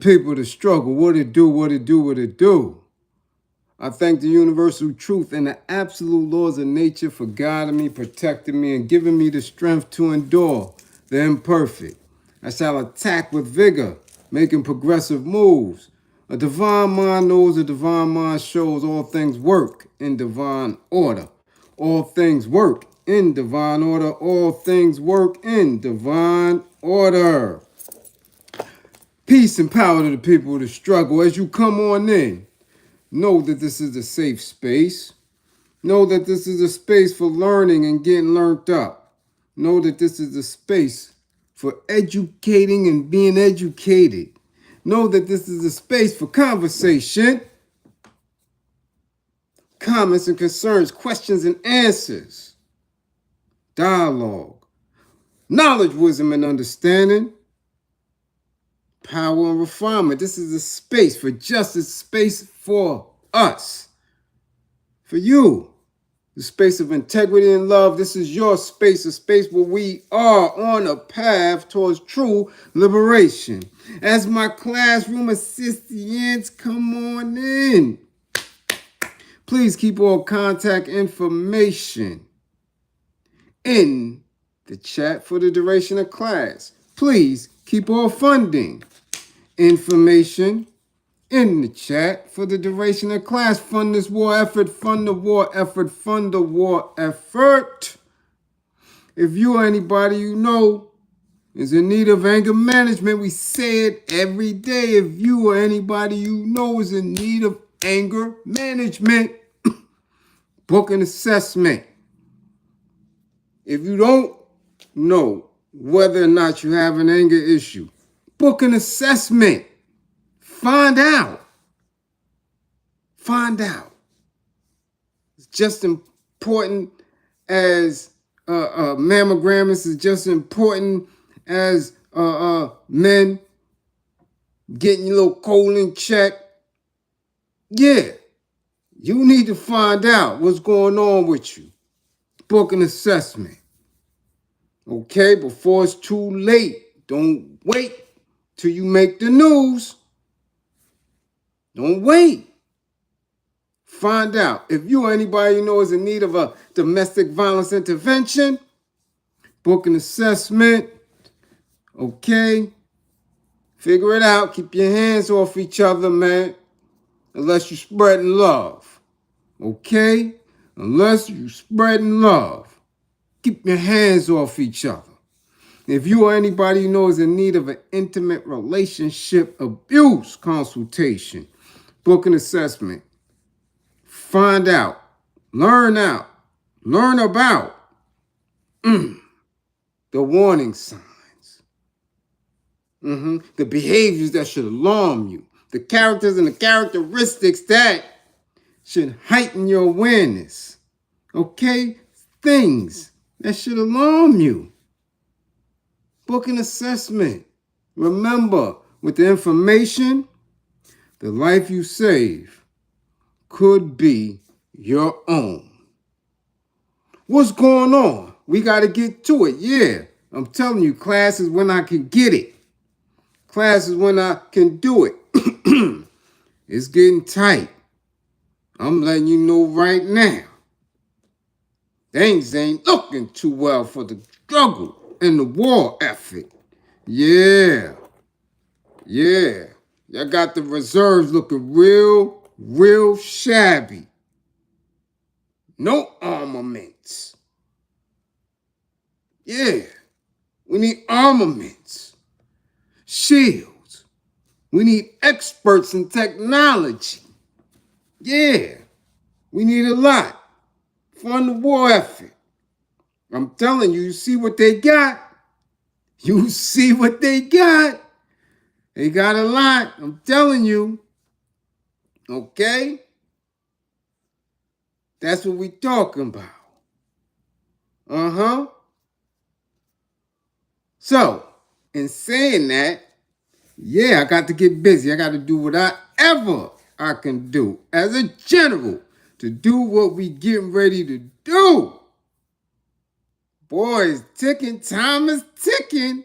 People to struggle, what it do, what it do, what it do. I thank the universal truth and the absolute laws of nature for guiding me, protecting me, and giving me the strength to endure the imperfect. I shall attack with vigor, making progressive moves. A divine mind knows, a divine mind shows all things work in divine order. All things work in divine order. All things work in divine order. Peace and power to the people to struggle. As you come on in, know that this is a safe space. Know that this is a space for learning and getting learned up. Know that this is a space for educating and being educated. Know that this is a space for conversation, comments and concerns, questions and answers, dialogue, knowledge, wisdom, and understanding, power and refinement. This is a space for justice, space for us, for you. The space of integrity and love. This is your space, a space where we are on a path towards true liberation. As my classroom assistants come on in, please keep all contact information in the chat for the duration of class. Please keep all funding information in the chat for the duration of class. Fund this war effort, fund the war effort, fund the war effort. If you or anybody you know is in need of anger management, we say it every day. If you or anybody you know is in need of anger management, book an assessment. If you don't know whether or not you have an anger issue, book an assessment. Find out. Find out. It's just important as mammograms. It's just important as men getting your little colon checked. Yeah, you need to find out what's going on with you. Book an assessment. Okay, before it's too late. Don't wait till you make the news. Don't wait. Find out. If you or anybody you know is in need of a domestic violence intervention, book an assessment. Okay? Figure it out. Keep your hands off each other, man. Unless you're spreading love. Okay? Unless you're spreading love. Keep your hands off each other. If you or anybody you know is in need of an intimate relationship abuse consultation, book an assessment. Find out. Learn about the warning signs. The behaviors that should alarm you. The characters and the characteristics that should heighten your awareness. Okay? Things that should alarm you. Book an assessment. Remember, with the information, the life you save could be your own. What's going on? We got to get to it. Yeah, I'm telling you, class is when I can get it. Class is when I can do it. It's getting tight. I'm letting you know right now. Things ain't looking too well for the struggle and the war effort. Yeah. Y'all got the reserves looking real shabby. No armaments. Yeah. We need armaments. Shields. We need experts in technology. Yeah. We need a lot. Fund the war effort. I'm telling you, you see what they got? You see what they got? They got a lot. I'm telling you. Okay? That's what we talking about. So, in saying that, yeah, I got to get busy. I got to do whatever I can do as a general to do what we getting ready to do. Boy, it's ticking. Time is ticking.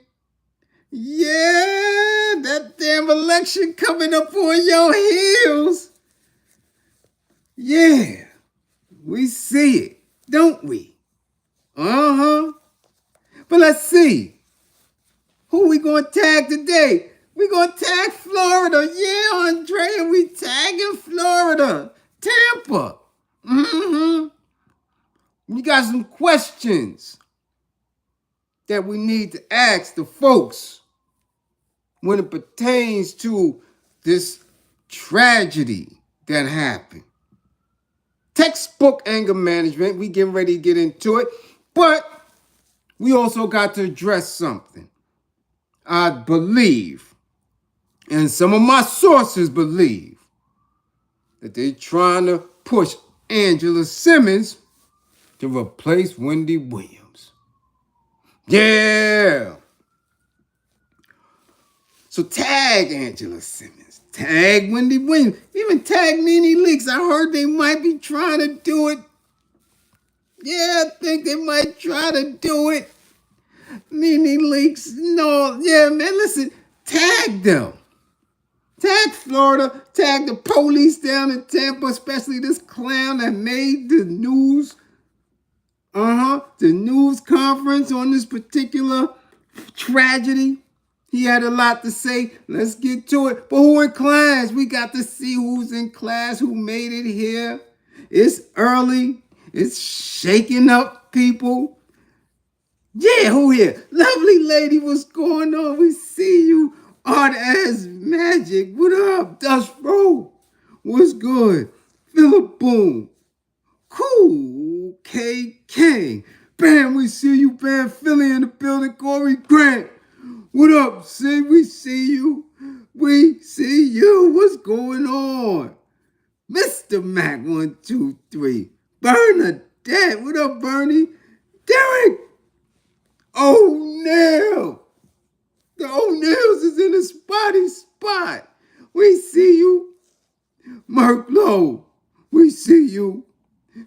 Yeah, that damn election coming up on your heels. Yeah, we see it, don't we? Uh-huh. But let's see. Who we gonna tag today? We gonna tag Florida. Yeah, Andrea, we tagging Florida. Tampa. Mm-hmm. You got some questions that we need to ask the folks when it pertains to this tragedy that happened. Textbook anger management, we getting ready to get into it, but we also got to address something. I believe, and some of my sources believe, that they're trying to push Angela Simmons to replace Wendy Williams. Yeah. So tag Angela Simmons, tag Wendy Williams, even tag Nene Leakes. I heard they might be trying to do it. Yeah, I think they might try to do it. Nene Leakes, no, yeah, man, listen, tag them. Tag Florida, tag the police down in Tampa, especially this clown that made the news. The news conference on this particular tragedy. He had a lot to say. Let's get to it. But who in class? We got to see who's in class, who made it here. It's early. It's shaking up people. Yeah, who here? Lovely lady, what's going on? We see you. Art as magic. What up? Dust Row. What's good? Philip Boone. Cool. KK. Bam, we see you. Bam, Philly in the building. Corey Grant. What up, Sid? We see you. We see you. What's going on? Mr. Mac 123. Bernadette. What up, Bernie? Derek. O'Neil. The O'Neils is in a spotty spot. We see you. Merk Lowe. We see you.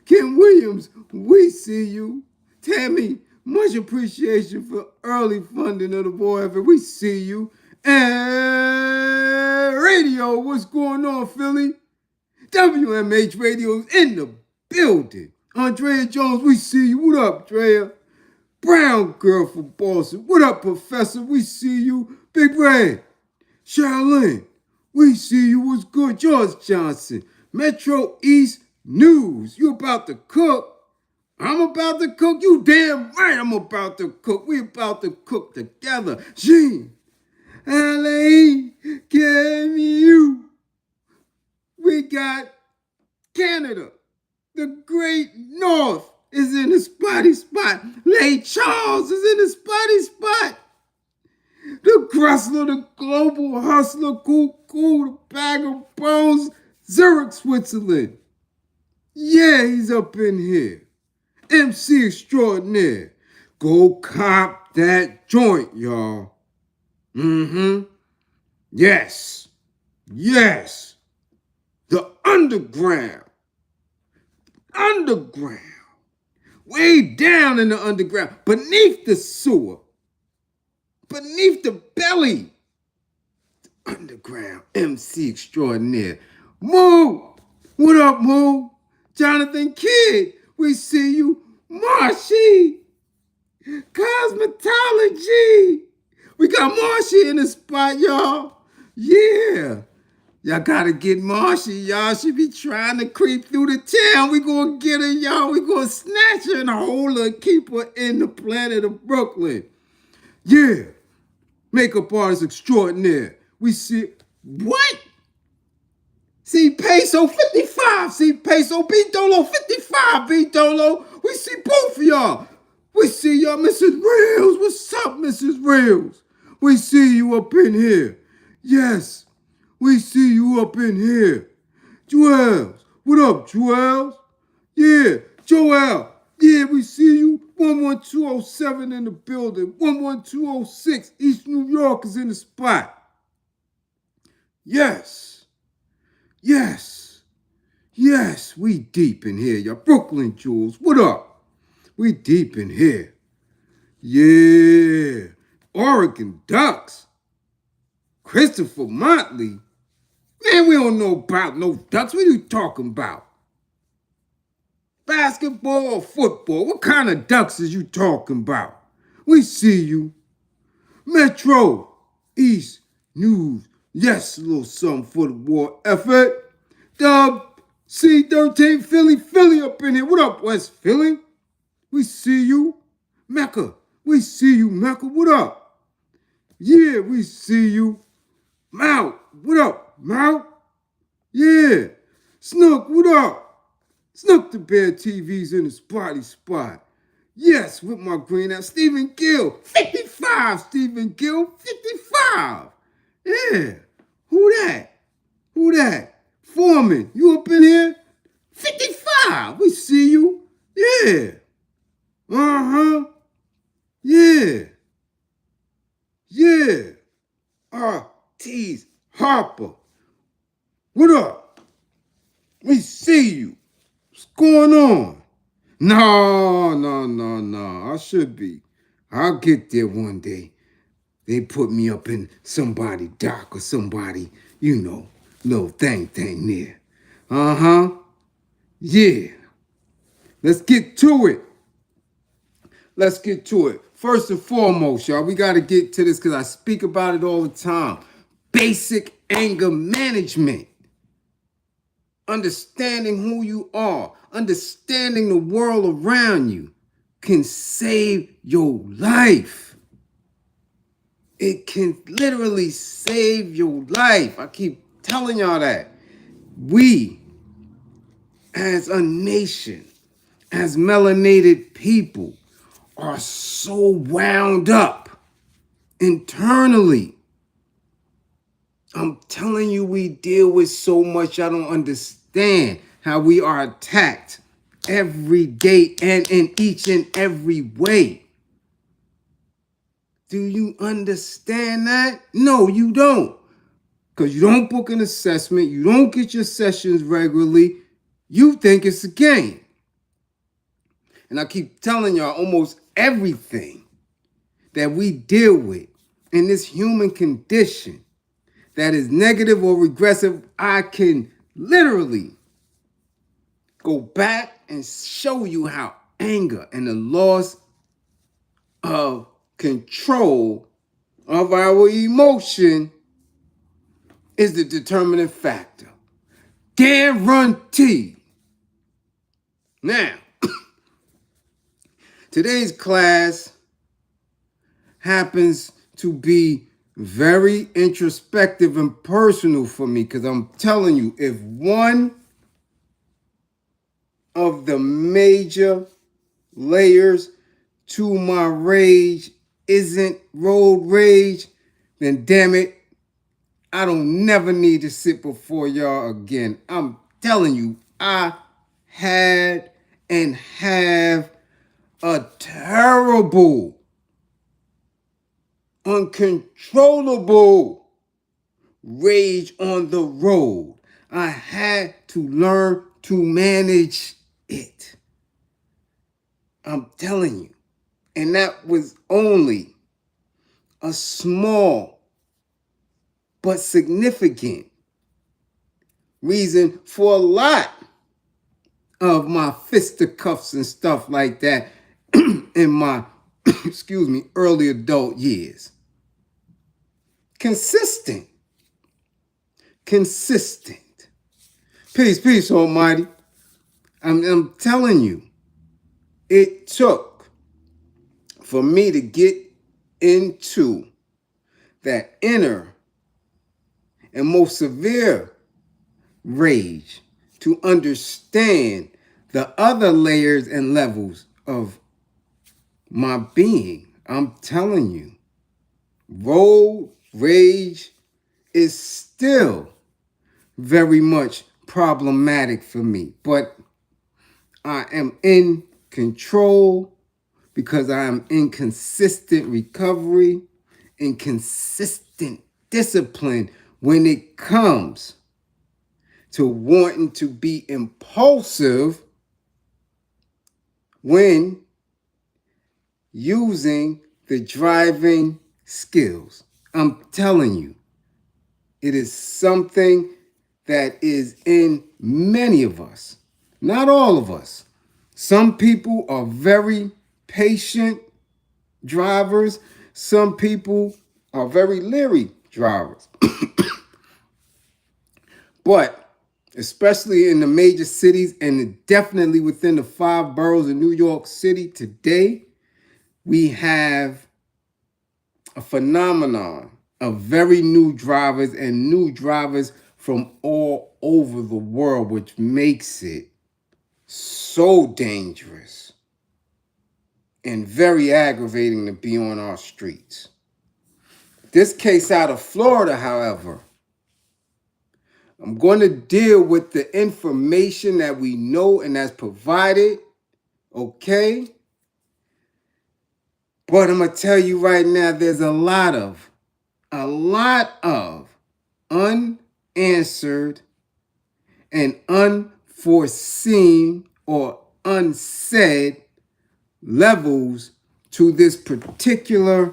Ken Williams. We see you. Tammy. Much appreciation for early funding of the boy effort. We see you. And radio, what's going on, Philly? WMH Radio's in the building. Andrea Jones, we see you. What up, Drea? Brown girl from Boston. What up, Professor? We see you. Big Red. Charlene, we see you. What's good? George Johnson. Metro East News. You about to cook? I'm about to cook. You damn right I'm about to cook. We about to cook together. Gene, L.A., Camu. We got Canada. The Great North is in the spotty spot. Lake Charles is in the spotty spot. The Gressler, the Global Hustler, Cool, the Bag of Bones, Zurich, Switzerland. Yeah, he's up in here. MC extraordinaire. Go cop that joint, y'all. Yes. The underground. Way down in the underground. Beneath the sewer. Beneath the belly. The underground. MC extraordinaire. Moo. What up, Moo? Jonathan Kidd. We see you. Marshy. Cosmetology. We got Marshy in the spot, y'all. Yeah. Y'all gotta get Marshy, y'all. She be trying to creep through the town. We gonna get her, y'all. We gonna snatch her and hold her and keep her in the planet of Brooklyn. Yeah. Makeup artist extraordinaire. We see, what? See Peso 55. See Peso B Dolo 55. B Dolo. We see both of y'all. We see y'all, Mrs. Reels. What's up, Mrs. Reels? We see you up in here. Yes. We see you up in here. Joels. What up, Joels? Yeah. Joel. Yeah, we see you. 11207 in the building. 11206. East New York is in the spot. Yes, we deep in here, y'all. Brooklyn Jules, what up? We deep in here. Yeah, Oregon Ducks. Christopher Motley. Man, we don't know about no ducks. What are you talking about? Basketball or football? What kind of ducks is you talking about? We see you. Metro, East, News. Yes, a little something for the war effort. Dub, C13, Philly up in here. What up, West Philly? We see you. Mecca, we see you, Mecca. What up? Yeah, we see you. Mount, what up, Mount? Yeah. Snook, what up? Snook the Bear TV's in the spotty spot. Yes, with my green out. Stephen Gill, 55, Stephen Gill, 55. Yeah. Who that? Who that? Foreman, you up in here? 55. We see you. Yeah. Uh-huh. Yeah. Yeah. T's Harper. What up? We see you. What's going on? No. I should be. I'll get there one day. They put me up in somebody dock or somebody, little thing there. Uh-huh. Yeah. Let's get to it. First and foremost, y'all, we got to get to this because I speak about it all the time. Basic anger management. Understanding who you are, understanding the world around you can save your life. It can literally save your life. I keep telling y'all that. We, as a nation, as melanated people, are so wound up internally. I'm telling you, we deal with so much. I don't understand how we are attacked every day and in each and every way. Do you understand that? No, you don't. Because you don't book an assessment. You don't get your sessions regularly. You think it's a game. And I keep telling y'all, almost everything that we deal with in this human condition that is negative or regressive, I can literally go back and show you how anger and the loss of control of our emotion is the determining factor. Guaranteed. Now, today's class happens to be very introspective and personal for me because I'm telling you, if one of the major layers to my rage isn't road rage, then damn it, I don't never need to sit before y'all again. I'm telling you, I had and have a terrible, uncontrollable rage on the road. I had to learn to manage it. I'm telling you. And that was only a small but significant reason for a lot of my fisticuffs and stuff like that in my, early adult years. Consistent. Peace, Almighty. I'm telling you, it took for me to get into that inner and most severe rage to understand the other layers and levels of my being. I'm telling you, road rage is still very much problematic for me, but I am in control because I am in consistent recovery, in consistent discipline when it comes to wanting to be impulsive when using the driving skills. I'm telling you, it is something that is in many of us, not all of us. Some people are very patient drivers. Some people are very leery drivers. But especially in the major cities and definitely within the 5 boroughs of New York City today, we have a phenomenon of very new drivers and new drivers from all over the world, which makes it so dangerous and very aggravating to be on our streets. This case out of Florida, however, I'm going to deal with the information that we know and that's provided, okay? But I'm going to tell you right now, there's a lot of unanswered and unforeseen or unsaid levels to this particular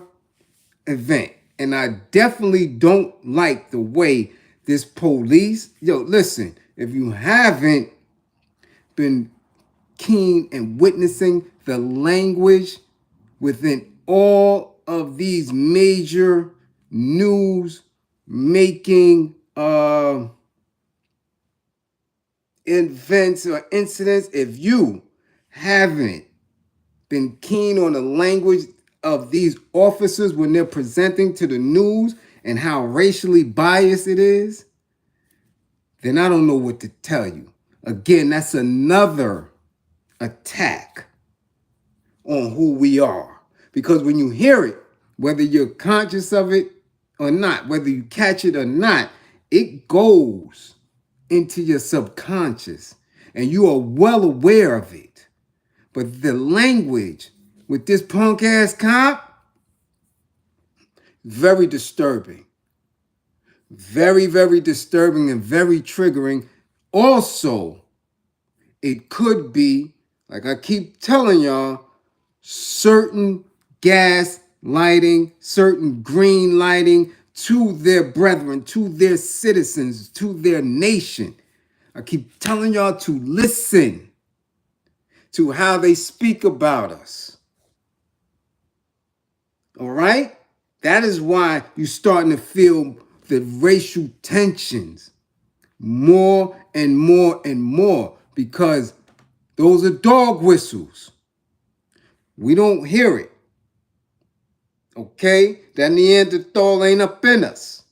event. And I definitely don't like the way this police, listen, if you haven't been keen and witnessing the language within all of these major news making events or incidents, if you haven't been keen on the language of these officers when they're presenting to the news and how racially biased it is, then I don't know what to tell you. Again, that's another attack on who we are. Because when you hear it, whether you're conscious of it or not, whether you catch it or not, it goes into your subconscious and you are well aware of it. But the language with this punk ass cop, very disturbing. Very, very disturbing and very triggering. Also, it could be, like I keep telling y'all, certain gas lighting, certain green lighting to their brethren, to their citizens, to their nation. I keep telling y'all to listen to how they speak about us. All right? That is why you're starting to feel the racial tensions more and more and more, because those are dog whistles. We don't hear it. Okay? That Neanderthal ain't up in us.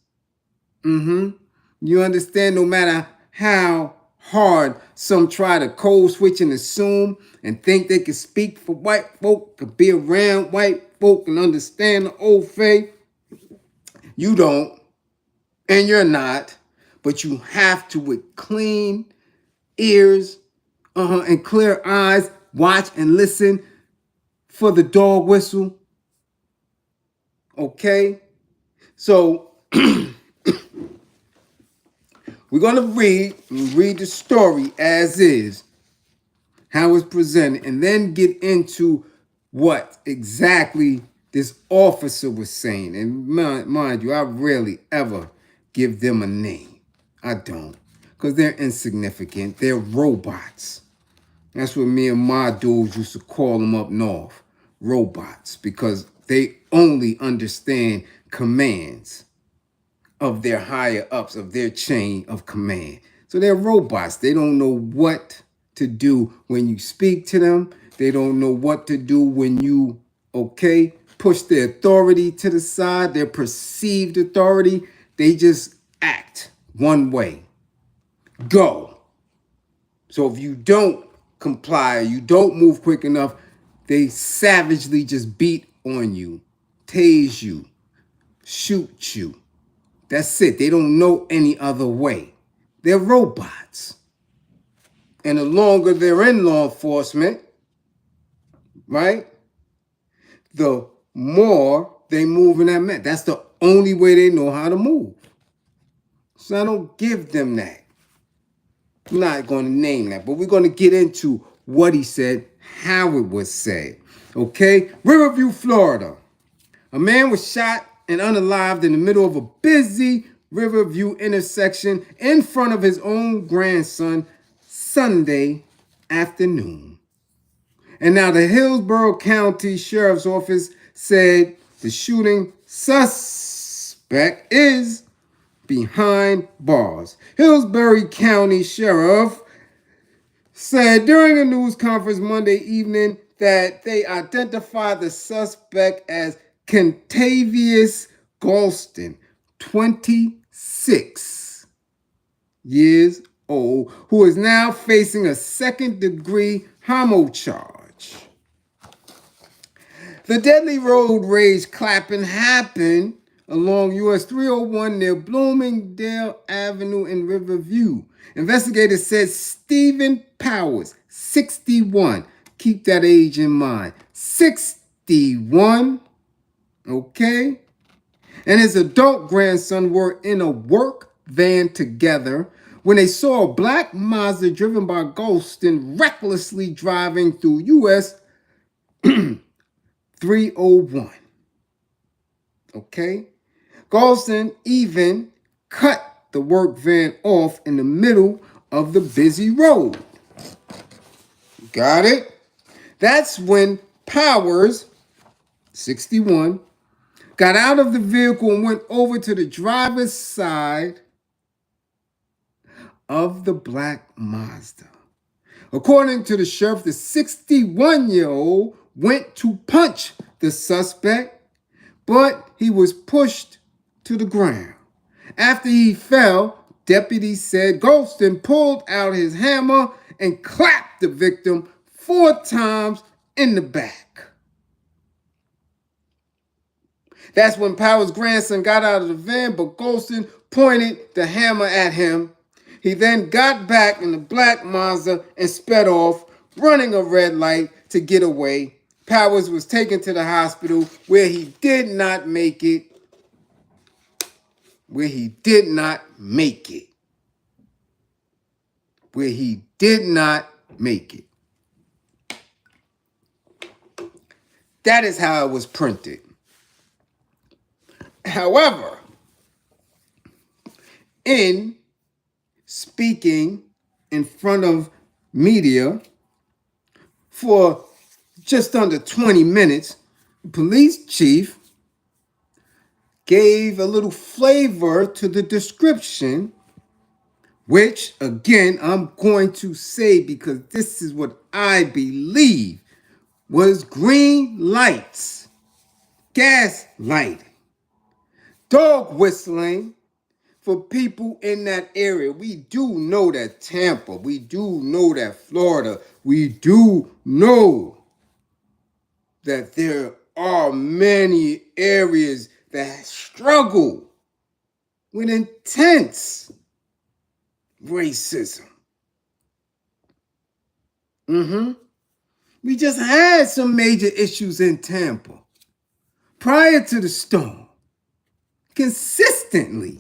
You understand? No matter how hard some try to code switch and assume and think they can speak for white folk, could be around white folk and understand the old faith, you don't, and you're not. But you have to, with clean ears and clear eyes, watch and listen for the dog whistle. Okay? So we're going to read the story as is, how it's presented, and then get into what exactly this officer was saying. And mind you, I rarely ever give them a name. I don't. Because they're insignificant. They're robots. That's what me and my dudes used to call them up north. Robots. Because they only understand commands of their higher ups, of their chain of command. So they're robots. They don't know what to do when you speak to them. They don't know what to do when you, push their authority to the side, their perceived authority. They just act one way. Go. So if you don't comply, you don't move quick enough, they savagely just beat on you, tase you, shoot you. That's it. They don't know any other way. They're robots. And the longer they're in law enforcement, right, the more they move in that manner. That's the only way they know how to move. So I don't give them that. I'm not going to name that, but we're going to get into what he said, how it was said. Okay? Riverview, Florida. A man was shot and unalived in the middle of a busy Riverview intersection in front of his own grandson Sunday afternoon. And now the Hillsborough County Sheriff's Office said the shooting suspect is behind bars. Hillsborough County Sheriff said during a news conference Monday evening that they identified the suspect as Kentavious Galston, 26 years old, who is now facing a second-degree homo charge. The deadly road rage clapping happened along US 301 near Bloomingdale Avenue in Riverview. Investigators said Stephen Powers, 61, keep that age in mind, 61, okay, and his adult grandson were in a work van together when they saw a black Mazda driven by Galston recklessly driving through US 301. Okay? Galston even cut the work van off in the middle of the busy road. Got it? That's when Powers, 61, got out of the vehicle and went over to the driver's side of the black Mazda. According to the sheriff, the 61-year-old went to punch the suspect, but he was pushed to the ground. After he fell, deputies said Galston pulled out his hammer and clapped the victim 4 times in the back. That's when Powers' grandson got out of the van, but Galston pointed the hammer at him. He then got back in the black Mazda and sped off, running a red light to get away. Powers was taken to the hospital where he did not make it. Where he did not make it. That is how it was printed. However, in speaking in front of media for just under 20 minutes, the police chief gave a little flavor to the description, which, again, I'm going to say because this is what I believe was green lights, gas lighting, dog whistling for people in that area. We do know that Tampa, we do know that Florida, we do know that there are many areas that struggle with intense racism. We just had some major issues in Tampa prior to the storm. Consistently.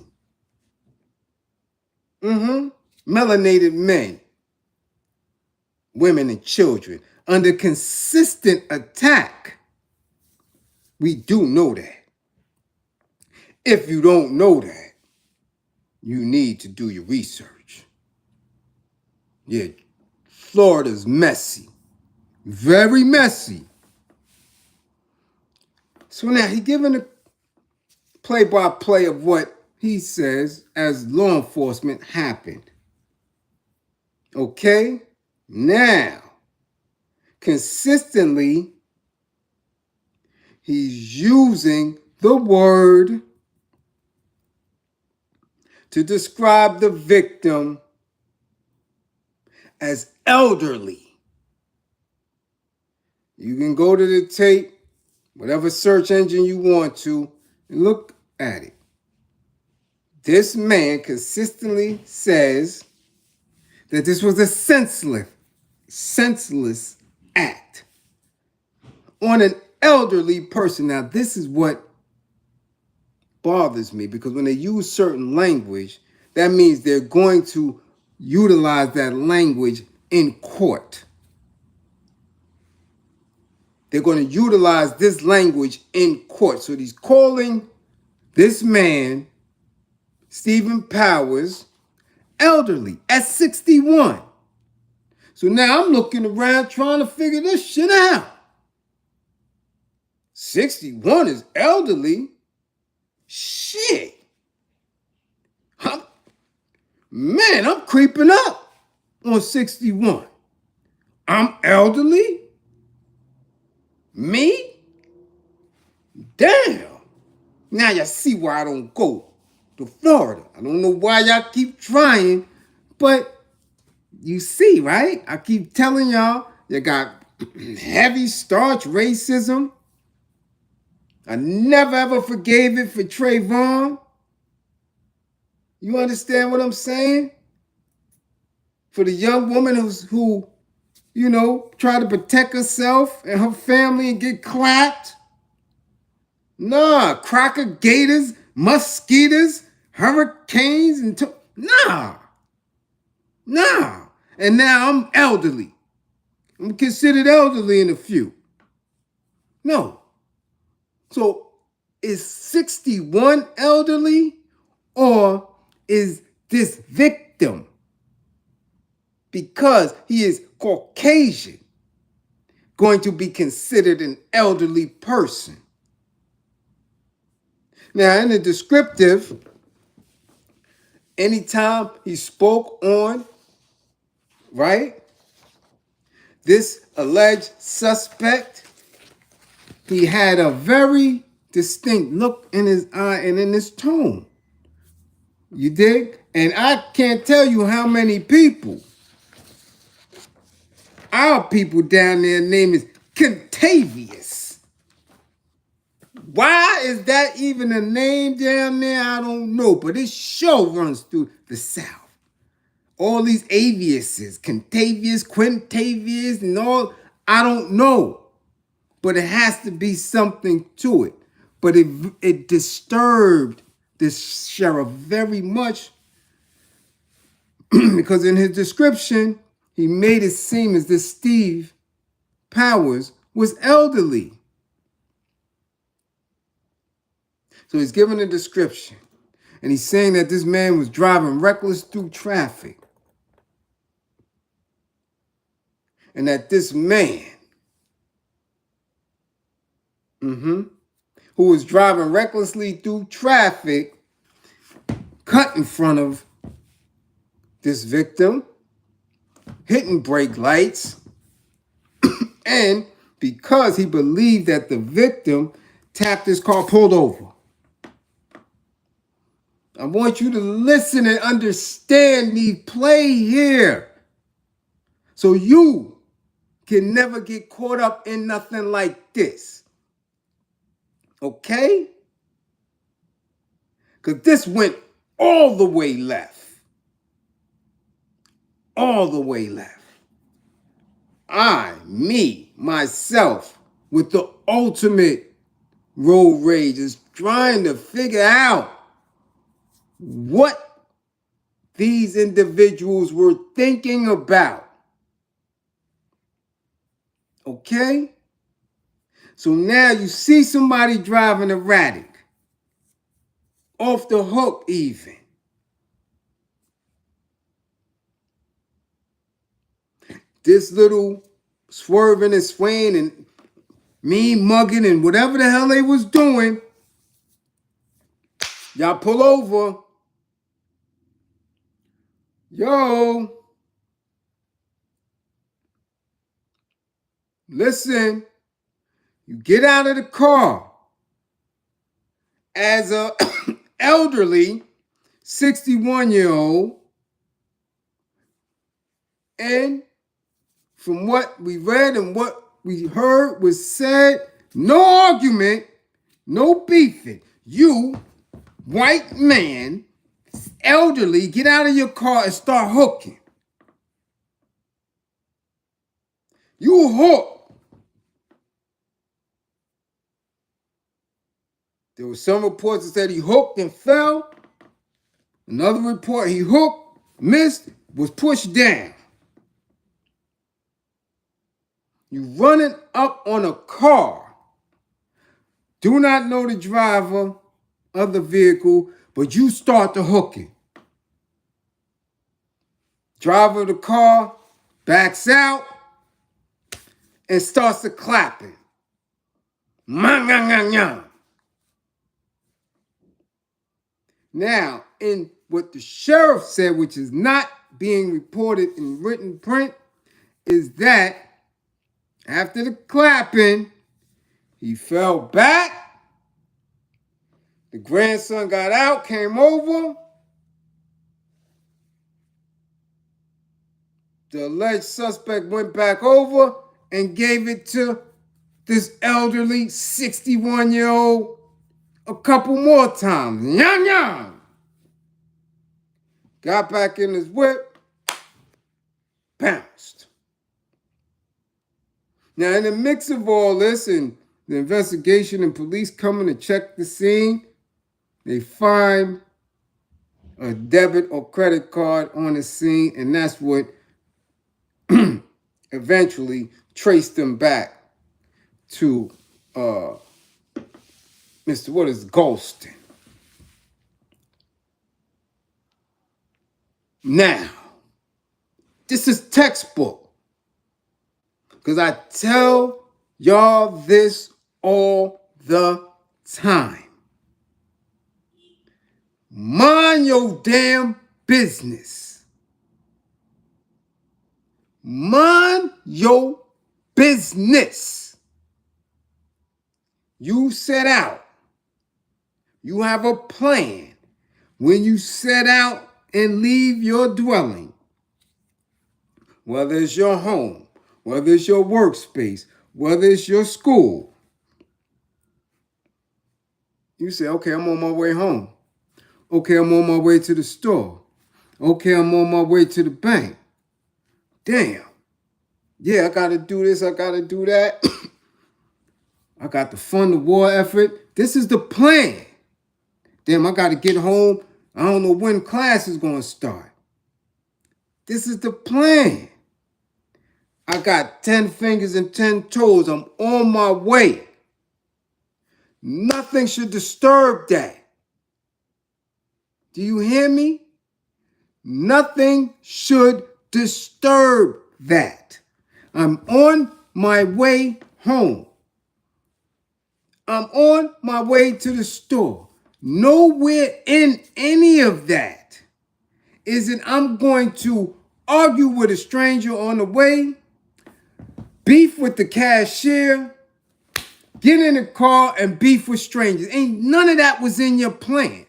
Melanated men, women, and children under consistent attack. We do know that. If you don't know that, you need to do your research. Yeah, Florida's messy. Very messy. So now he's giving a play-by-play of what he says as law enforcement happened. Okay? Now, consistently, he's using the word to describe the victim as elderly. You can go to the tape, whatever search engine you want to, and look at it. This man consistently says that this was a senseless act on an elderly person. Now, this is what bothers me, because when they use certain language, that means they're going to utilize that language in court. They're going to utilize this language in court. So he's calling This man, Stephen Powers, elderly at 61. So now I'm looking around trying to figure this shit out. 61 is elderly? Shit. I'm creeping up on 61. I'm elderly? Me? Damn. Now you see why I don't go to Florida. I don't know why y'all keep trying, but you see, right? I keep telling y'all, you got heavy starch racism. I never ever forgave it for Trayvon. You understand what I'm saying? For the young woman who tried to protect herself and her family and get clapped. Nah, cracker gators, mosquitoes, hurricanes, nah. And now I'm elderly. I'm considered elderly in a few. No. So is 61 elderly, or is this victim, because he is Caucasian, going to be considered an elderly person? Now, in the descriptive, anytime he spoke on, right, this alleged suspect, he had a very distinct look in his eye and in his tone. You dig? And I can't tell you how many people, our people down there, name is Contavious. Why is that even a name down there? I don't know, but it sure runs through the South. All these Aviuses, Contavious, Quintavious, and all, I don't know. But it has to be something to it. But it disturbed this sheriff very much because in his description, he made it seem as if Steve Powers was elderly. So he's giving a description, and he's saying that this man was driving reckless through traffic, and that this man, who was driving recklessly through traffic, cut in front of this victim, hitting brake lights, and because he believed that the victim tapped his car, pulled over. I want you to listen and understand the play here, so you can never get caught up in nothing like this. Okay? Because this went all the way left. All the way left. Myself, with the ultimate road rage, is trying to figure out what these individuals were thinking about. Okay? So now you see somebody driving erratic, off the hook even. This little swerving and swaying and mean mugging and whatever the hell they was doing, y'all pull over. Yo, listen, you get out of the car as a elderly 61-year-old, and from what we read and what we heard was said, no argument, no beefing. You, white man, elderly, get out of your car and start hooking. You hook. There were some reports that said he hooked and fell. Another report, he hooked, missed, was pushed down. You running up on a car. Do not know the driver. other vehicle, but you start the hooking. Driver of the car backs out and starts the clapping. Now, in what the sheriff said, which is not being reported in written print, is that after the clapping, he fell back. The grandson got out, came over. The alleged suspect went back over and gave it to this elderly 61-year-old a couple more times. Yum, yum. Got back in his whip, bounced. Now, in the mix of all this and the investigation and police coming to check the scene, they find a debit or credit card on the scene, and that's what eventually traced them back to Mr. What is Golston. Now, this is textbook, because I tell y'all this all the time. Mind your damn business. Mind your business. You set out. You have a plan when you set out and leave your dwelling. Whether it's your home, whether it's your workspace, whether it's your school. You say, okay, I'm on my way home. Okay, I'm on my way to the store. Okay, I'm on my way to the bank. Damn. Yeah, I got to do this. I got to do that. I got to fund the war effort. This is the plan. Damn, I got to get home. I don't know when class is going to start. This is the plan. I got 10 fingers and 10 toes. I'm on my way. Nothing should disturb that. Do you hear me? Nothing should disturb that. I'm on my way home. I'm on my way to the store. Nowhere in any of that is it I'm going to argue with a stranger on the way, beef with the cashier, get in the car and beef with strangers. Ain't none of that was in your plan.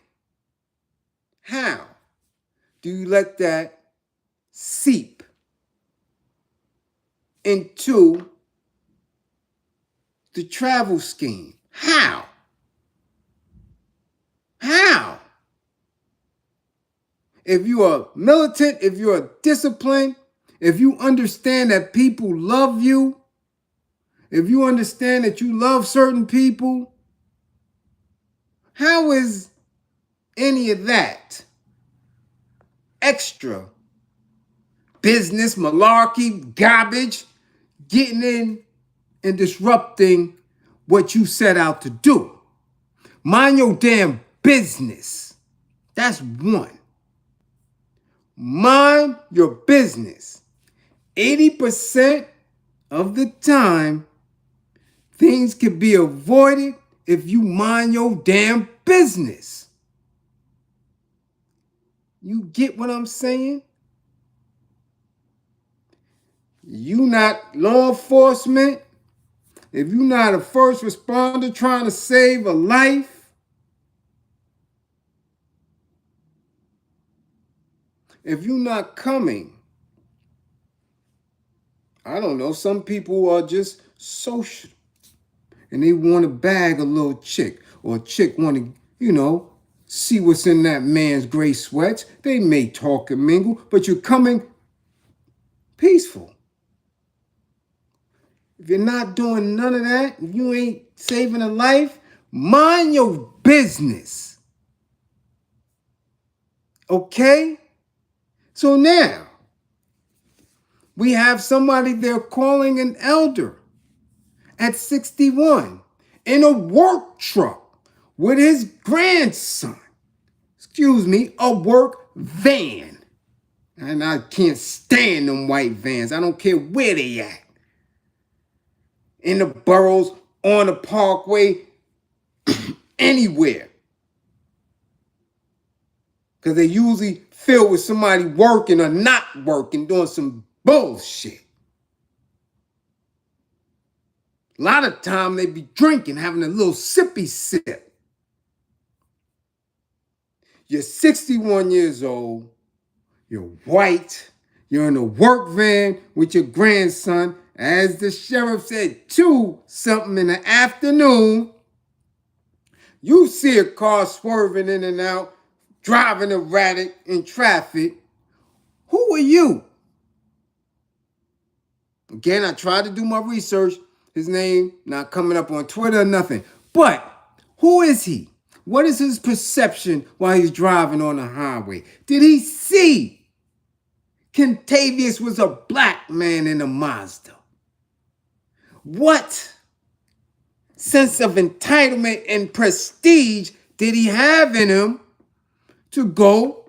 How do you let that seep into the travel scheme? How? How? If you are militant, if you are disciplined, if you understand that people love you, if you understand that you love certain people, how is any of that extra business, malarkey, garbage getting in and disrupting what you set out to do? Mind your damn business. That's one. Mind your business. 80% of the time, things can be avoided if you mind your damn business. You get what I'm saying? You not law enforcement, if you not a first responder trying to save a life, if you not coming, I don't know, some people are just social and they want to bag a little chick, or a chick want to, see what's in that man's gray sweats. They may talk and mingle, but you're coming peaceful. If you're not doing none of that, if you ain't saving a life, mind your business. Okay? So now, we have somebody there calling an elder at 61 in a work truck with his grandson. Excuse me, a work van. And I can't stand them white vans. I don't care where they at. In the boroughs, on the parkway, anywhere. Because they usually filled with somebody working or not working, doing some bullshit. A lot of time they be drinking, having a little sippy sip. You're 61 years old, you're white, you're in a work van with your grandson. As the sheriff said, 2-something in the afternoon, you see a car swerving in and out, driving erratic in traffic. Who are you? Again, I tried to do my research. His name not coming up on Twitter or nothing. But who is he? What is his perception while he's driving on the highway? Did he see Kentavious was a black man in a Mazda? What sense of entitlement and prestige did he have in him to go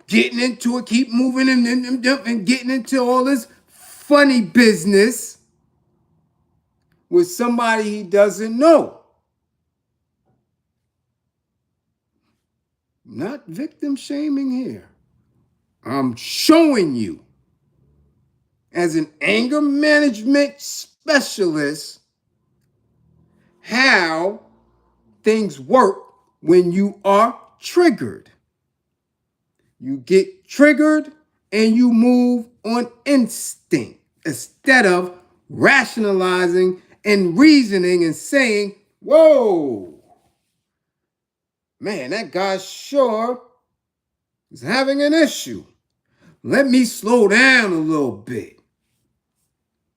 getting into it, keep moving and getting into all this funny business with somebody he doesn't know? Not victim shaming here. I'm showing you, as an anger management specialist, how things work when you are triggered. You get triggered and you move on instinct instead of rationalizing and reasoning and saying, whoa, man, that guy sure is having an issue. Let me slow down a little bit.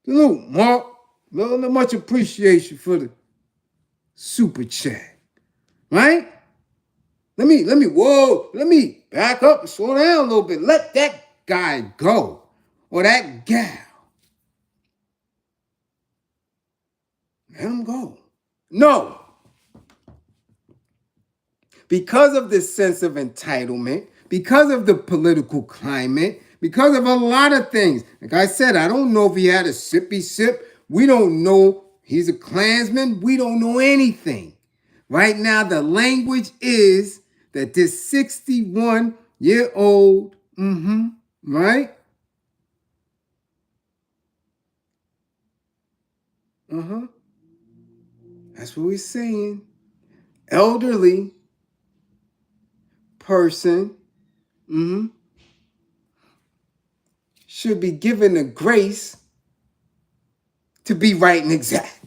Salute, Mark. Not much appreciation for the super chat. Right? Let me back up and slow down a little bit. Let that guy go. Or that gal. Let him go. No. Because of this sense of entitlement, because of the political climate, because of a lot of things. Like I said, I don't know if he had a sippy sip. We don't know. He's a Klansman. We don't know anything. Right now, the language is that this 61-year-old, right? That's what we're saying. Elderly person, should be given the grace to be right and exact.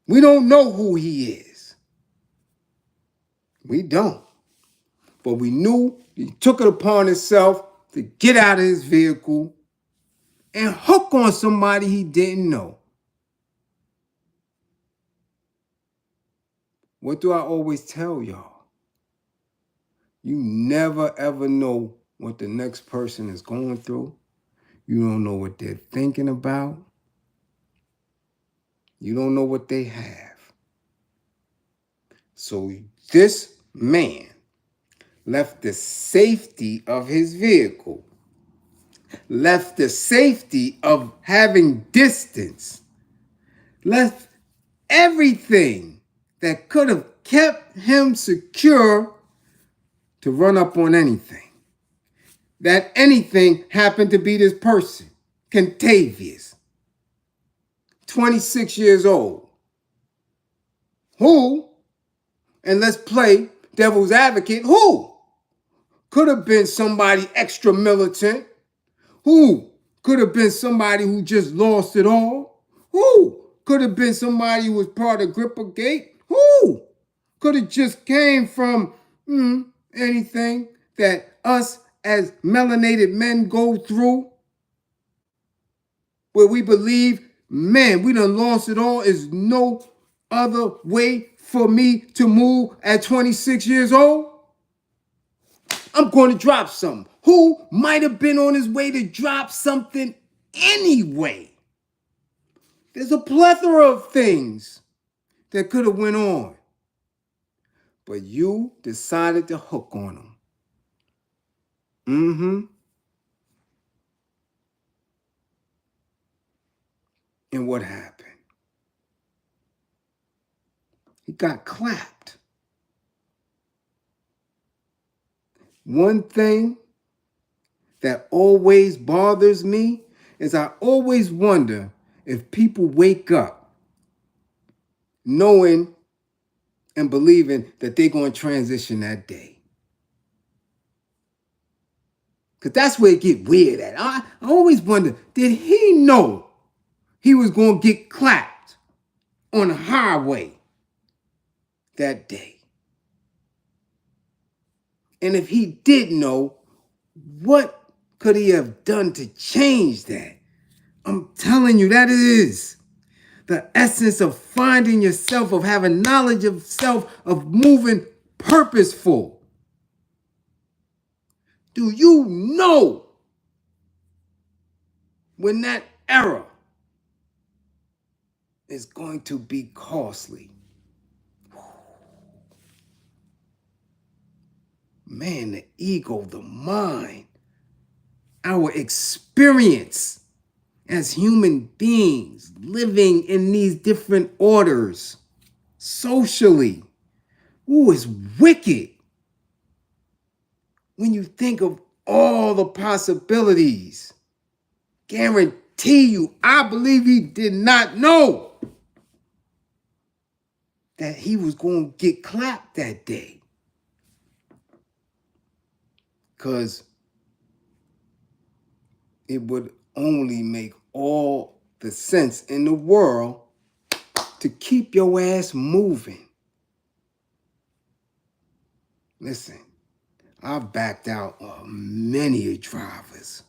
We don't know who he is. We don't. But we knew he took it upon himself to get out of his vehicle and hook on somebody he didn't know. What do I always tell y'all? You never ever know what the next person is going through. You don't know what they're thinking about. You don't know what they have. So this man left the safety of his vehicle, left the safety of having distance, left everything that could have kept him secure to run up on anything. That anything happened to be this person, Kentavious, 26 years old, who, and let's play devil's advocate, who could have been somebody extra militant, who could have been somebody who just lost it all, who could have been somebody who was part of Grippergate, who could have just came from anything that us as melanated men go through, where we believe, man, we done lost it all. Is no other way for me to move at 26 years old. I'm going to drop something. Who might have been on his way to drop something anyway? There's a plethora of things that could have went on. But you decided to hook on them. And what happened? He got clapped. One thing that always bothers me is I always wonder if people wake up knowing and believing that they're going to transition that day. Because that's where it get weird at. I always wonder, did he know he was going to get clapped on the highway that day? And if he did know, what could he have done to change that? I'm telling you, that is the essence of finding yourself, of having knowledge of self, of moving purposeful. Do you know when that error is going to be costly? Man, the ego, the mind, our experience as human beings living in these different orders socially. Ooh, it's wicked when you think of all the possibilities. Guarantee you, I believe he did not know that he was going to get clapped that day. Because it would only make all the sense in the world to keep your ass moving. Listen, I've backed out many drivers.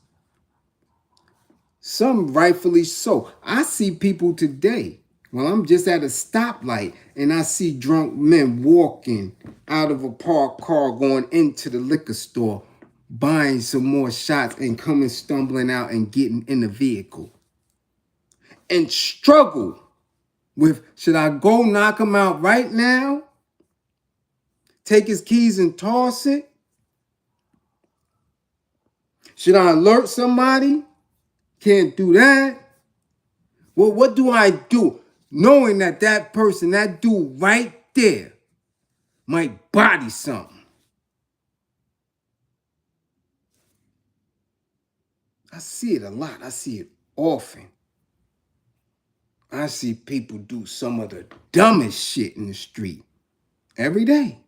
Some rightfully so. I see people today, well, I'm just at a stoplight and I see drunk men walking out of a parked car going into the liquor store, buying some more shots and coming stumbling out and getting in the vehicle. And struggle with, should I go knock him out right now? Take his keys and toss it? Should I alert somebody? Can't do that. Well, what do I do? Knowing that that person, that dude right there, might body something. I see it a lot. I see it often. I see people do some of the dumbest shit in the street every day.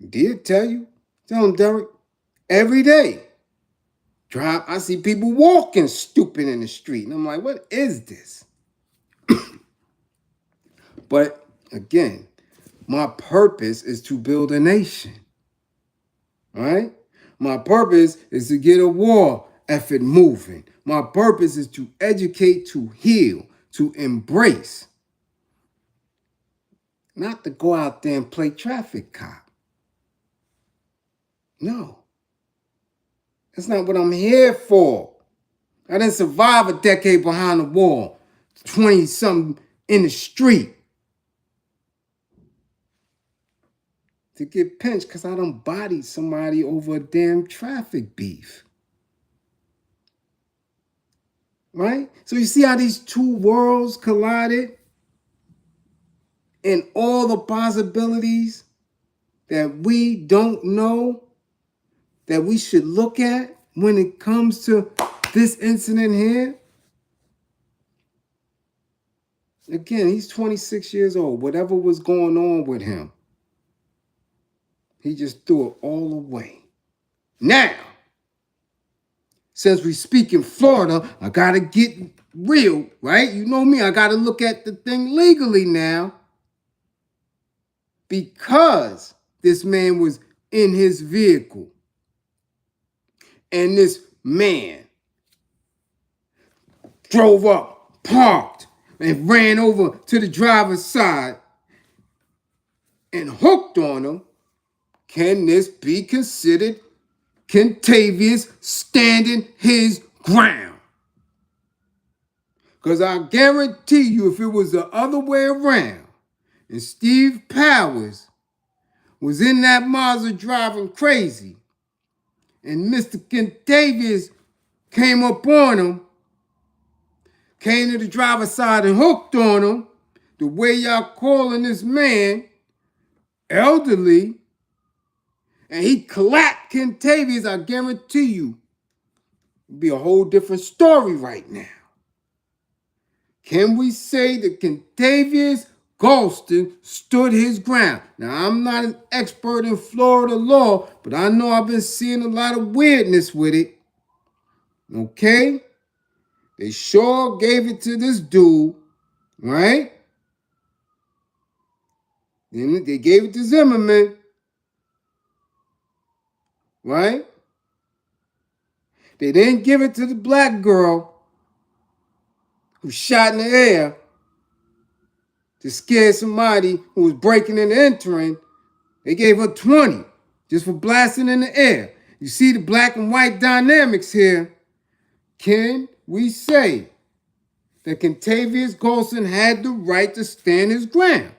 Did tell you? Tell him, Derek. Every day. I see people walking stupid in the street. And I'm like, what is this? But again, my purpose is to build a nation. Right? My purpose is to get a war effort moving. My purpose is to educate, to heal, to embrace. Not to go out there and play traffic cop. No. That's not what I'm here for. I didn't survive a decade behind the wall, 20-something in the street, to get pinched because I done bodied somebody over a damn traffic beef. Right? So you see how these two worlds collided? And all the possibilities that we don't know that we should look at when it comes to this incident here. Again, he's 26 years old. Whatever was going on with him, he just threw it all away. Now, since we speak in Florida, I got to get real, right? You know me, I got to look at the thing legally now. Because this man was in his vehicle. And this man drove up, parked, and ran over to the driver's side and hooked on him. Can this be considered Kentavious standing his ground? Because I guarantee you, if it was the other way around, and Steve Powers was in that Mazda driving crazy, and Mr. Kentavious came up on him, came to the driver's side and hooked on him, the way y'all calling this man elderly, and he clapped Kentavious, I guarantee you, it'd be a whole different story right now. Can we say that Kentavious Galston stood his ground? Now, I'm not an expert in Florida law, but I know I've been seeing a lot of weirdness with it. Okay? They sure gave it to this dude, right? Then they gave it to Zimmerman, right? They didn't give it to the black girl who shot in the air to scare somebody who was breaking and entering. They gave her 20 just for blasting in the air. You see the black and white dynamics here. Can we say that Kentavious Galston had the right to stand his ground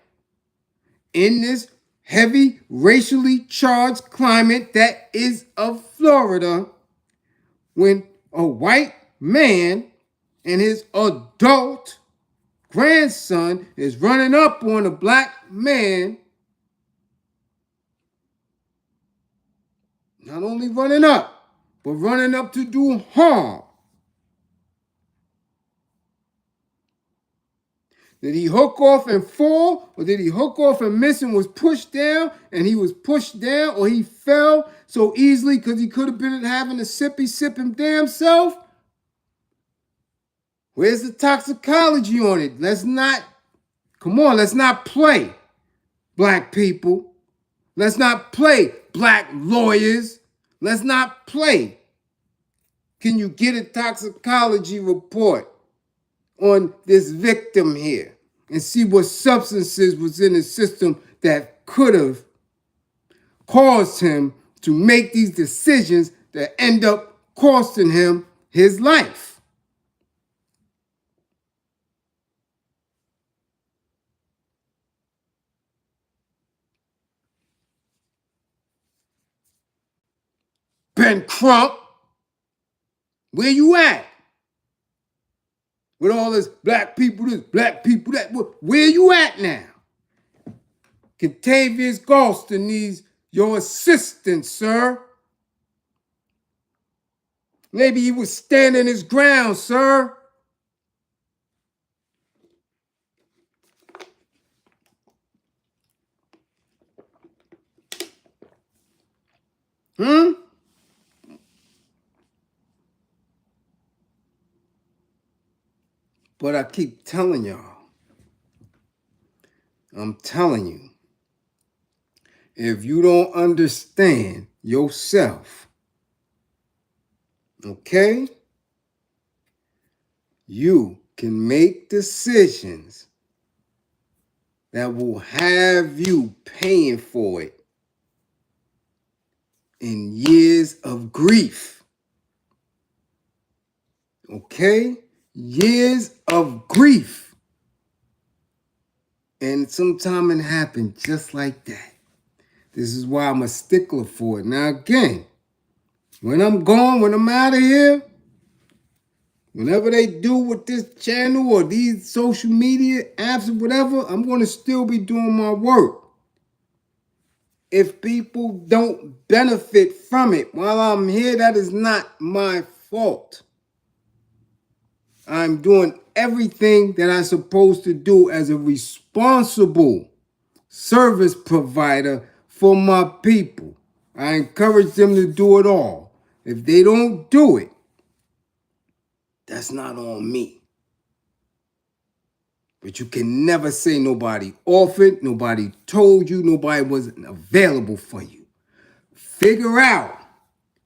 in this heavy, racially charged climate that is of Florida, when a white man and his adult grandson is running up on a black man? Not only running up, but running up to do harm. Did he hook off and fall? Or did he hook off and miss and was pushed down? And he was pushed down, or he fell so easily because he could have been having a sip him damn self? Where's the toxicology on it? Let's not play, black people. Let's not play, black lawyers. Let's not play. Can you get a toxicology report on this victim here and see what substances was in his system that could have caused him to make these decisions that end up costing him his life? Ben Crump, where you at? With all this black people this, black people that, where you at now? Kentavious Galston needs your assistance, sir. Maybe he was standing his ground, sir. But I keep telling y'all, I'm telling you, if you don't understand yourself, okay, you can make decisions that will have you paying for it in years of grief. Okay? Years of grief. And sometimes it happens just like that. This is why I'm a stickler for it. Now again, when I'm gone, when I'm out of here, whenever they do with this channel or these social media apps or whatever, I'm going to still be doing my work. If people don't benefit from it while I'm here, that is not my fault. I'm doing everything that I'm supposed to do as a responsible service provider for my people. I encourage them to do it all. If they don't do it, that's not on me. But you can never say nobody offered, nobody told you, nobody wasn't available for you. Figure out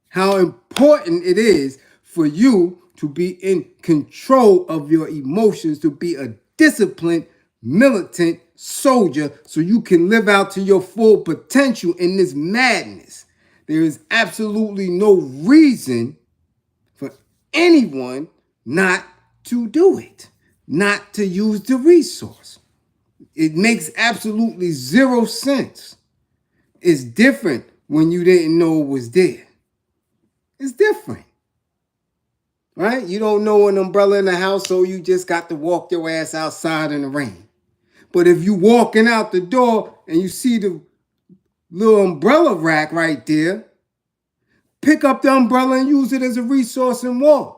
how important it is for you to be in control of your emotions, to be a disciplined, militant soldier so you can live out to your full potential in this madness. There is absolutely no reason for anyone not to do it. not to use the resource. It makes absolutely zero sense. It's different when you didn't know it was there. It's different, right? You don't know an umbrella in the house, so you just got to walk your ass outside in the rain. But if you walking out the door and you see the little umbrella rack right there, pick up the umbrella and use it as a resource and walk.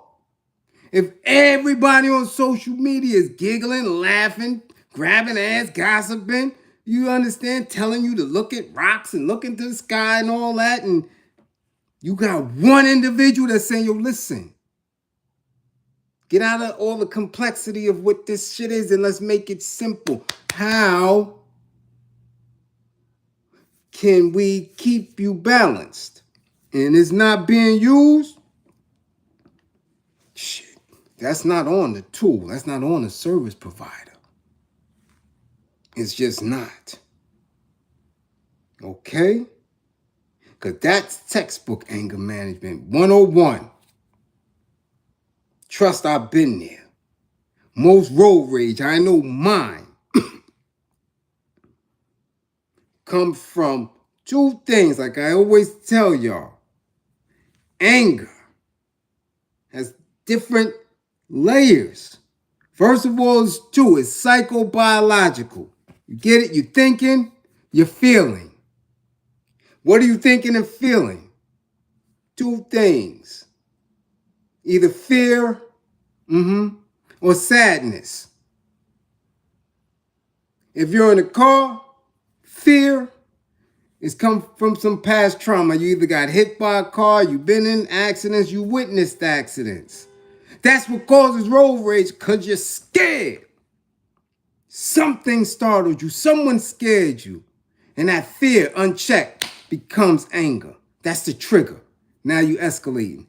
If everybody on social media is giggling, laughing, grabbing ass, gossiping, you understand, telling you to look at rocks and look into the sky and all that, and you got one individual that's saying, yo, listen, get out of all the complexity of what this shit is and let's make it simple. How can we keep you balanced? And it's not being used? Shit, that's not on the tool. That's not on the service provider. It's just not. Okay? Because that's textbook anger management 101. Trust, I've been there. Most road rage, I know mine, comes from two things, like I always tell y'all. Anger has different layers. First of all, it's two. It's psychobiological. You get it? You're thinking, you're feeling. What are you thinking and feeling? Two things. Either fear, or sadness. If you're in a car, fear is come from some past trauma. You either got hit by a car, you've been in accidents, you witnessed accidents. That's what causes road rage, because you're scared. Something startled you, someone scared you. And that fear, unchecked, becomes anger. That's the trigger. Now you escalating.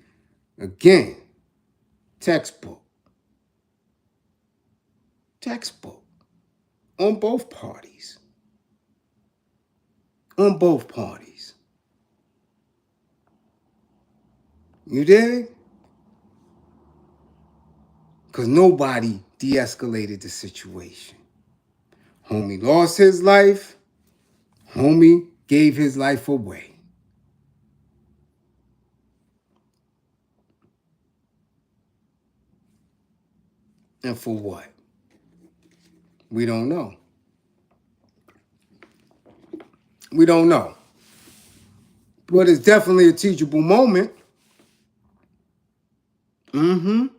Again, textbook. Textbook. On both parties. On both parties. You dig? Because nobody de-escalated the situation. Homie lost his life. Homie gave his life away. And for what? We don't know. We don't know. But it's definitely a teachable moment. The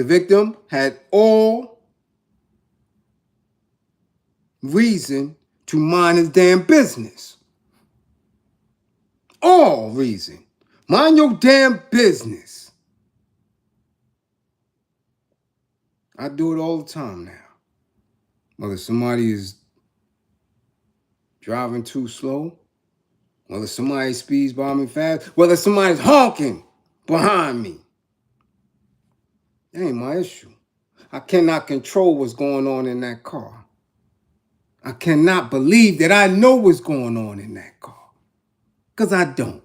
victim had all reason to mind his damn business. All reason. Mind your damn business. I do it all the time now. Whether somebody is driving too slow, whether somebody speeds by me fast, whether somebody's honking behind me. That ain't my issue. I cannot control what's going on in that car. I cannot believe that I know what's going on in that car. Because I don't.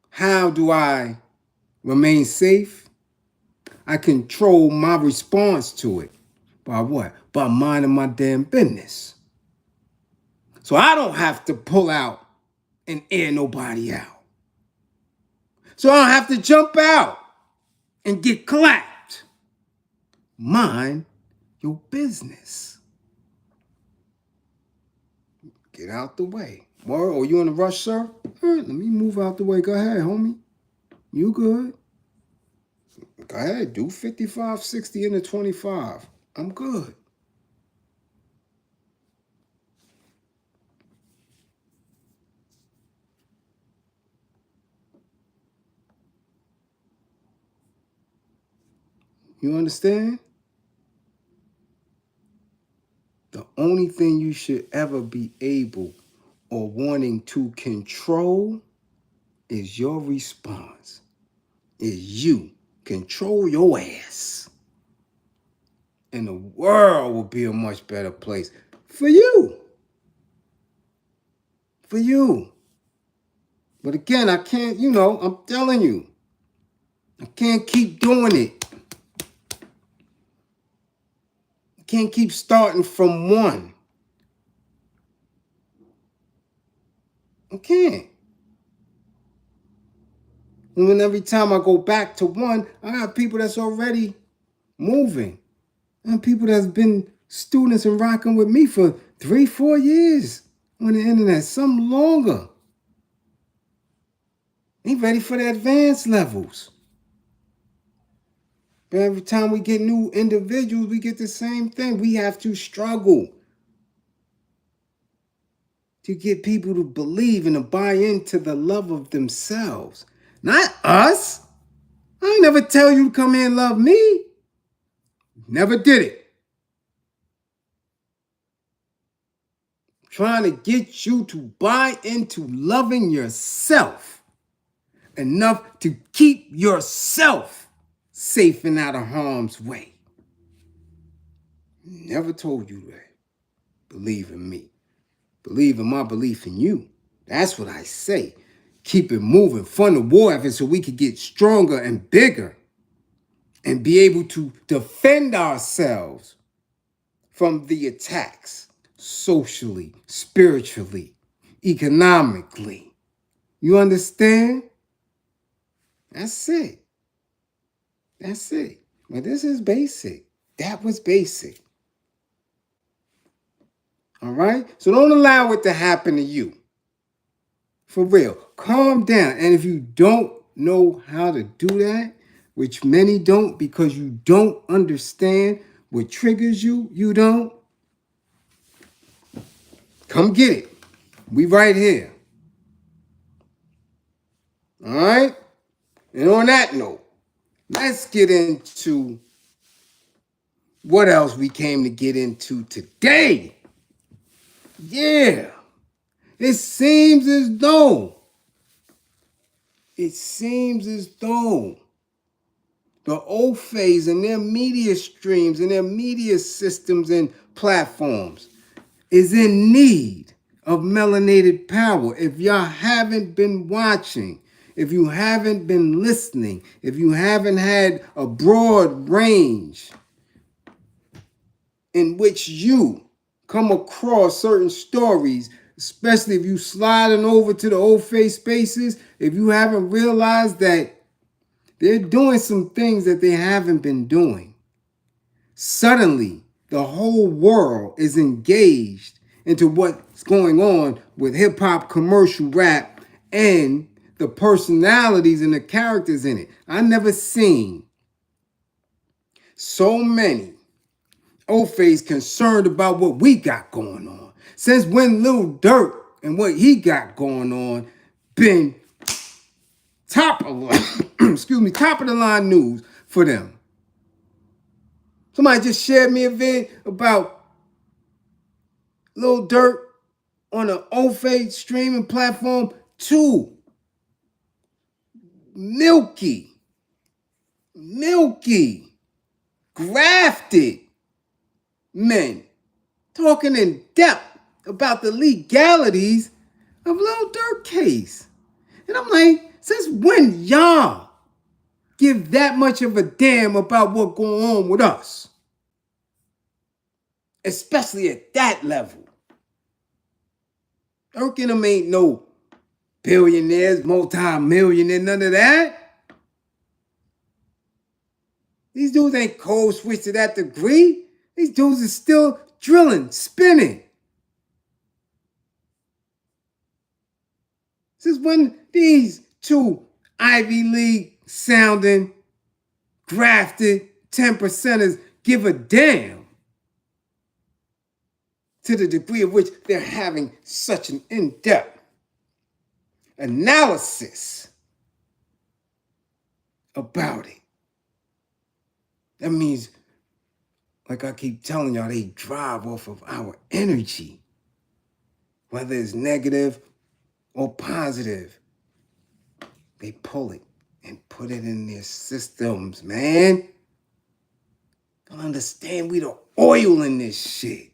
How do I remain safe? I control my response to it. By what? By minding my damn business. So I don't have to pull out and air nobody out. So I don't have to jump out and get clapped. Mind your business. Get out the way. Oh, you in a rush, sir? All right, let me move out the way. Go ahead, homie. You good? Go ahead, do 55, 60 into 25. I'm good. You understand? The only thing you should ever be able or wanting to control is your response. Is you. Control your ass. And the world will be a much better place for you. For you. But again, I can't, I'm telling you, I can't keep doing it. You can't keep starting from one. You can't. And when every time I go back to one, I got people that's already moving. And people that's been students and rocking with me for 3-4 years on the internet, some longer. Ain't ready for the advanced levels. But every time we get new individuals, we get the same thing. We have to struggle to get people to believe and to buy into the love of themselves. Not us. I ain't never tell you to come here and love me. Never did it. Trying to get you to buy into loving yourself enough to keep yourself safe and out of harm's way. Never told you that. Believe in me. Believe in my belief in you. That's what I say. Keep it moving. Fund the war effort so we could get stronger and bigger and be able to defend ourselves from the attacks socially, spiritually, economically. You understand? That's it. That's it. Well, this is basic. That was basic. All right? So don't allow it to happen to you. For real. Calm down. And if you don't know how to do that, which many don't because you don't understand what triggers you, you don't, come get it. We right here. All right? And on that note, let's get into what else we came to get into today. Yeah. It seems as though the old phase and their media streams and their media systems and platforms is in need of melanated power. If y'all haven't been watching, if you haven't been listening, if you haven't had a broad range in which you come across certain stories, especially if you sliding over to the old face spaces, if you haven't realized that they're doing some things that they haven't been doing. Suddenly, the whole world is engaged into what's going on with hip-hop, commercial rap, and the personalities and the characters in it. I never seen so many old face concerned about what we got going on. Since when Lil Durk and what he got going on been top of top of the line news for them. Somebody just shared me a vid about Lil Durk on an old face streaming platform. 2 milky, grafted men talking in depth about the legalities of Lil Durk case. And I'm like, since when y'all give that much of a damn about what's going on with us? Especially at that level. Durk and them ain't no billionaires, multi-millionaires, none of that. These dudes ain't cold switched to that degree. These dudes are still drilling, spinning. Since when these 2 Ivy League sounding, grafted 10%ers give a damn to the degree of which they're having such an in-depth analysis about it? That means, like I keep telling y'all, they drive off of our energy, whether it's negative or positive. They pull it and put it in their systems, man. Don't understand, we the oil in this shit.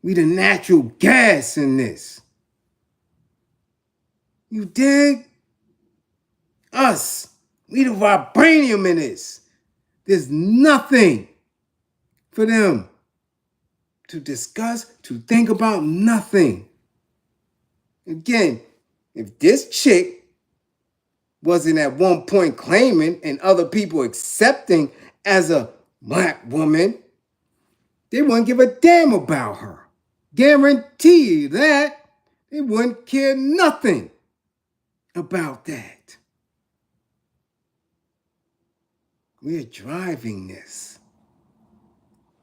We the natural gas in this. You dig? Us. We the vibranium in this. There's nothing for them to discuss, to think about nothing. Again, if this chick wasn't at one point claiming and other people accepting as a black woman, they wouldn't give a damn about her. Guarantee you that. They wouldn't care nothing about that. We're driving this.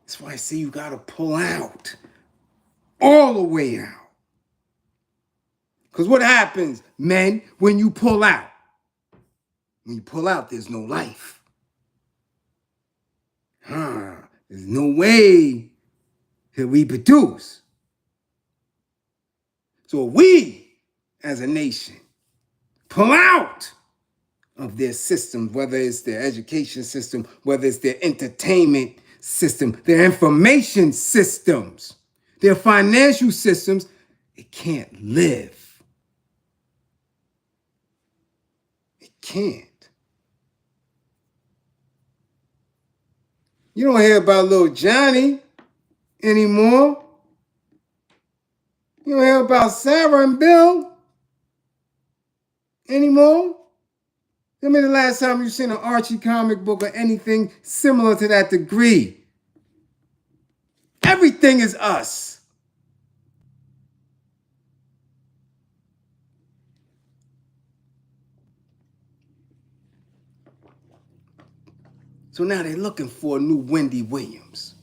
That's why I say you gotta pull out. All the way out. Because what happens, men, when you pull out? When you pull out, there's no life. There's no way to reproduce. So we, as a nation, pull out of their systems, whether it's their education system, whether it's their entertainment system, their information systems, their financial systems, it can't live. It can't. You don't hear about little Johnny anymore. You don't hear about Sarah and Bill anymore. Tell me the last time you seen an Archie comic book or anything similar to that degree. Everything is us. So now they're looking for a new Wendy Williams.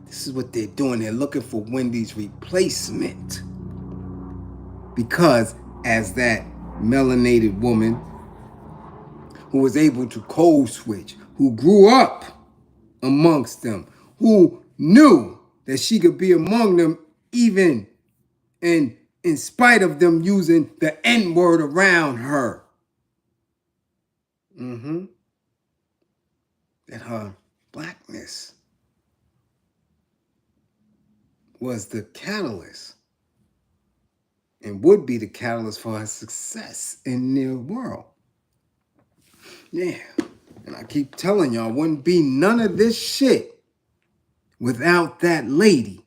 This is what they're doing. They're looking for Wendy's replacement. Because as that melanated woman who was able to code switch, who grew up amongst them, who knew that she could be among them even in spite of them using the N-word around her. That her blackness was the catalyst and would be the catalyst for her success in their world. Yeah, and I keep telling y'all, wouldn't be none of this shit without that lady.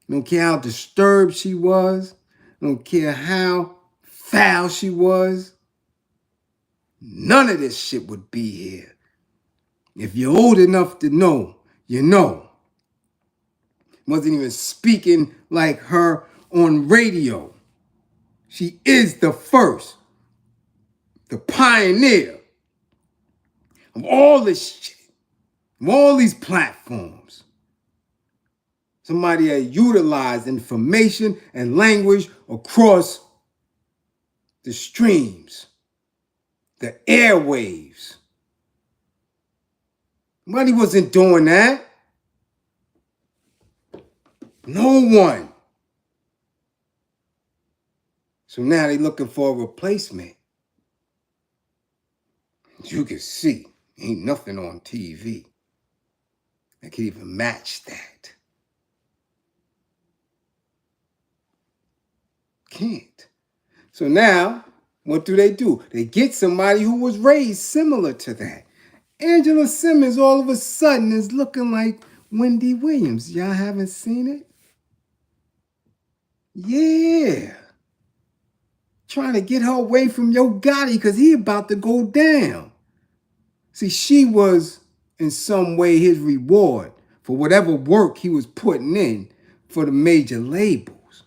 I don't care how disturbed she was. I don't care how foul she was. None of this shit would be here. If you're old enough to know, you know. Wasn't even speaking like her on radio. She is the first, the pioneer of all this shit, of all these platforms. Somebody that utilized information and language across the streams, the airwaves. Nobody wasn't doing that. No one. So now they're looking for a replacement. As you can see, ain't nothing on TV that can even match that. Can't. So now, what do? They get somebody who was raised similar to that. Angela Simmons all of a sudden is looking like Wendy Williams. Y'all haven't seen it? Yeah. Trying to get her away from Yo Gotti because he about to go down. See, she was in some way his reward for whatever work he was putting in for the major labels.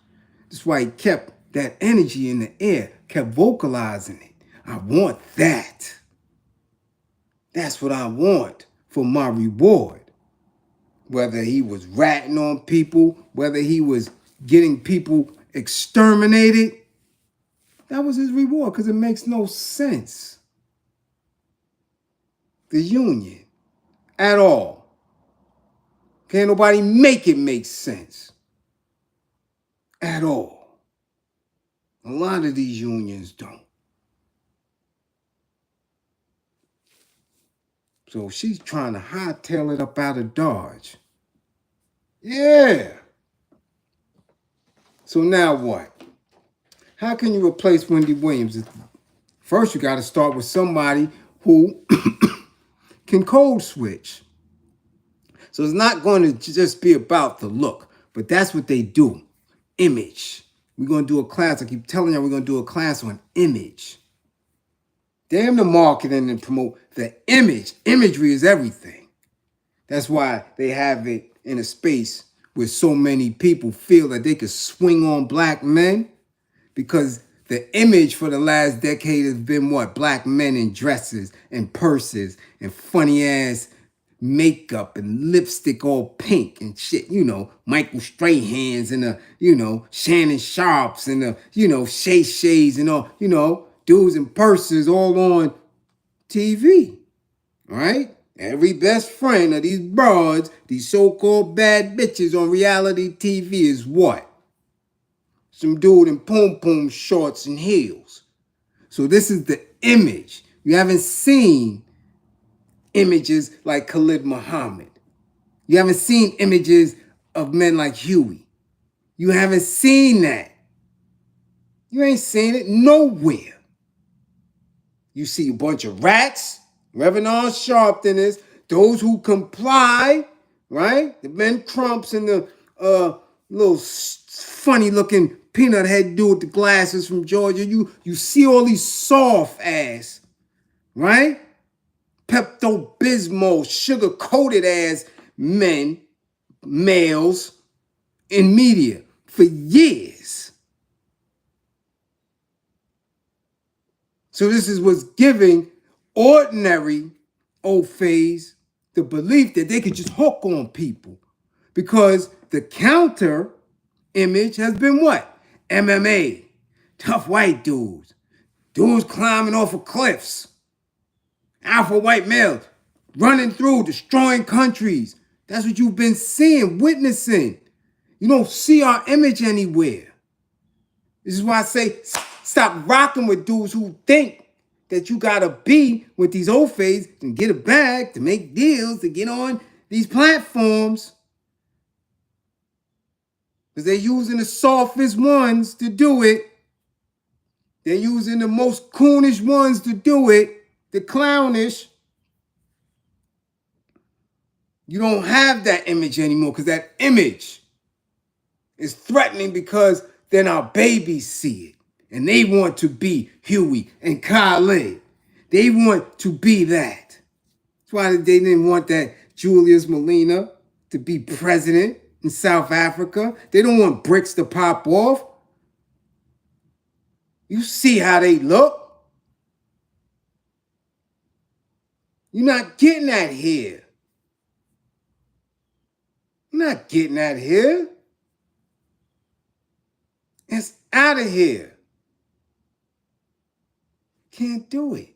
That's why he kept that energy in the air, kept vocalizing it. I want that. That's what I want for my reward. Whether he was ratting on people, whether he was getting people exterminated, that was his reward because it makes no sense. The union at all. Can't nobody make it make sense at all. A lot of these unions don't. So she's trying to hightail it up out of Dodge. Yeah. So now what? How can you replace Wendy Williams? First, you got to start with somebody who can code switch. So it's not going to just be about the look, but that's what they do. Image. We're going to do a class. I keep telling you we're going to do a class on image. Damn the marketing and promote the image. Imagery is everything. That's why they have it in a space where so many people feel that they could swing on black men, because the image for the last decade has been what? Black men in dresses and purses and funny ass makeup and lipstick all pink and shit. Michael Strahans and Shannon Sharps and Shay Shays and all, dudes in purses all on TV, right? Every best friend of these broads, these so-called bad bitches on reality TV is what? Some dude in pom-pom shorts and heels. So this is the image. You haven't seen images like Khalid Muhammad. You haven't seen images of men like Huey. You haven't seen that. You ain't seen it nowhere. You see a bunch of rats, Reverend Sharptoners, those who comply, right? The Ben Crumps and the little funny-looking peanut head dude with the glasses from Georgia. You see all these soft ass, right? Pepto-Bismol, sugar-coated ass men, males in media for years. So this is what's giving ordinary old phase the belief that they could just hook on people, because the counter image has been what? MMA, tough white dudes climbing off of cliffs, alpha white males running through, destroying countries. That's what you've been seeing, witnessing. You don't see our image anywhere. This is why I say stop rocking with dudes who think that you gotta be with these old fays and get a bag to make deals to get on these platforms. Because they're using the softest ones to do it. They're using the most coonish ones to do it, the clownish. You don't have that image anymore, because that image is threatening, because then our babies see it. And they want to be Huey and Khalid. They want to be that. That's why they didn't want that Julius Malema to be president in South Africa. They don't want bricks to pop off. You see how they look. You're not getting that here. You're not getting that here. It's out of here. Can't do it.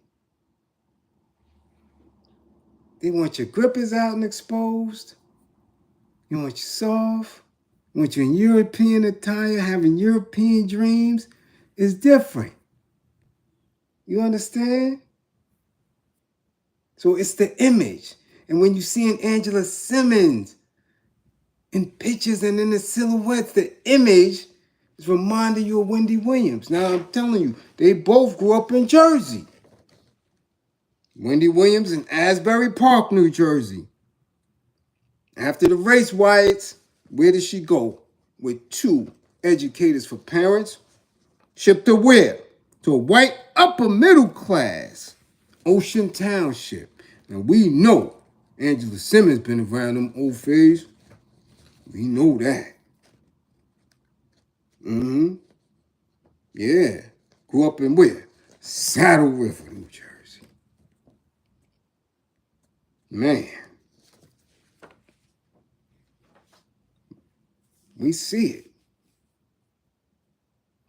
They want your grippers out and exposed. You want you soft. You want you in European attire, having European dreams. It's different. You understand? So it's the image. And when you see an Angela Simmons in pictures and in the silhouettes, the image is reminding you of Wendy Williams. Now I'm telling you, they both grew up in Jersey. Wendy Williams in Asbury Park, New Jersey. After the race riots, where did she go? With 2 educators for parents. Shipped her where? To a white upper middle class Ocean Township. And we know Angela Simmons been around them old fays. We know that. Yeah. Grew up in where? Saddle River, New Jersey. Man. We see it.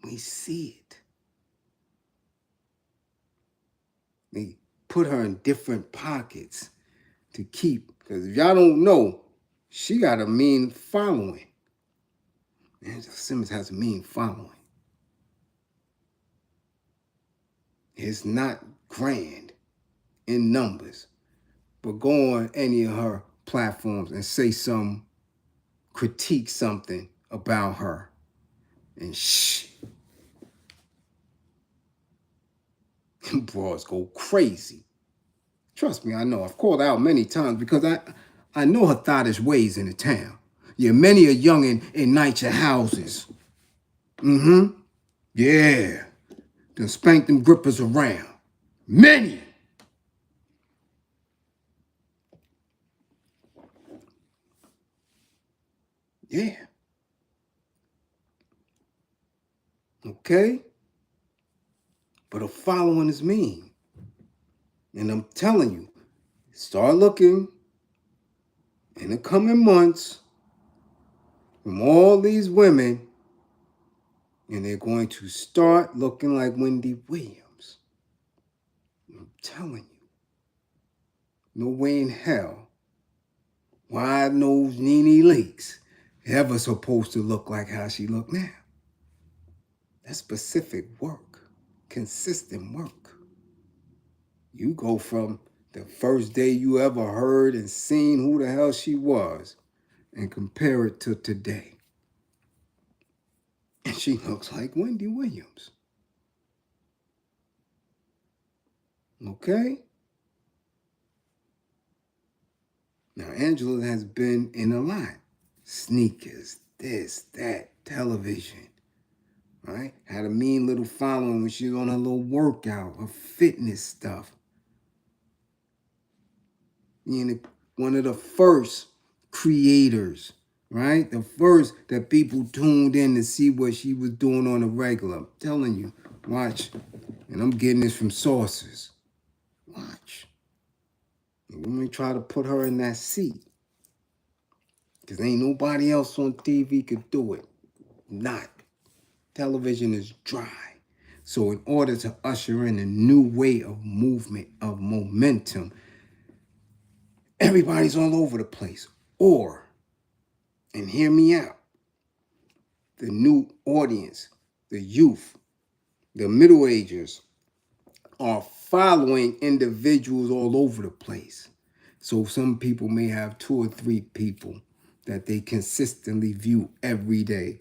We see it. They put her in different pockets to keep. Because if y'all don't know, she got a mean following. Angela Simmons has a mean following. It's not grand in numbers, but go on any of her platforms and say some, critique something about her, and broads go crazy. Trust me, I know. I've called out many times because I know her thottish ways in the town. Yeah, many a youngin' in night your houses. Mm-hmm. Yeah. Done spanked them grippers around. Many. Yeah. Okay? But a following is mean. And I'm telling you, start looking in the coming months from all these women, and they're going to start looking like Wendy Williams. I'm telling you. No way in hell wide-nosed Nene Leakes ever supposed to look like how she look now. That's specific work, consistent work. You go from the first day you ever heard and seen who the hell she was and compare it to today. And she looks like Wendy Williams. Okay? Now, Angela has been in a lot. Sneakers, this, that, television, right? Had a mean little following when she was on her little workout, her fitness stuff. Being one of the first creators, right? The first that people tuned in to see what she was doing on a regular. I'm telling you, watch. And I'm getting this from sources. Watch. And when we try to put her in that seat, because ain't nobody else on TV could do it. Not. Television is dry. So in order to usher in a new way of movement, of momentum, everybody's all over the place. Or, and hear me out, the new audience, the youth, the middle agers are following individuals all over the place. So some people may have 2 or 3 people that they consistently view every day.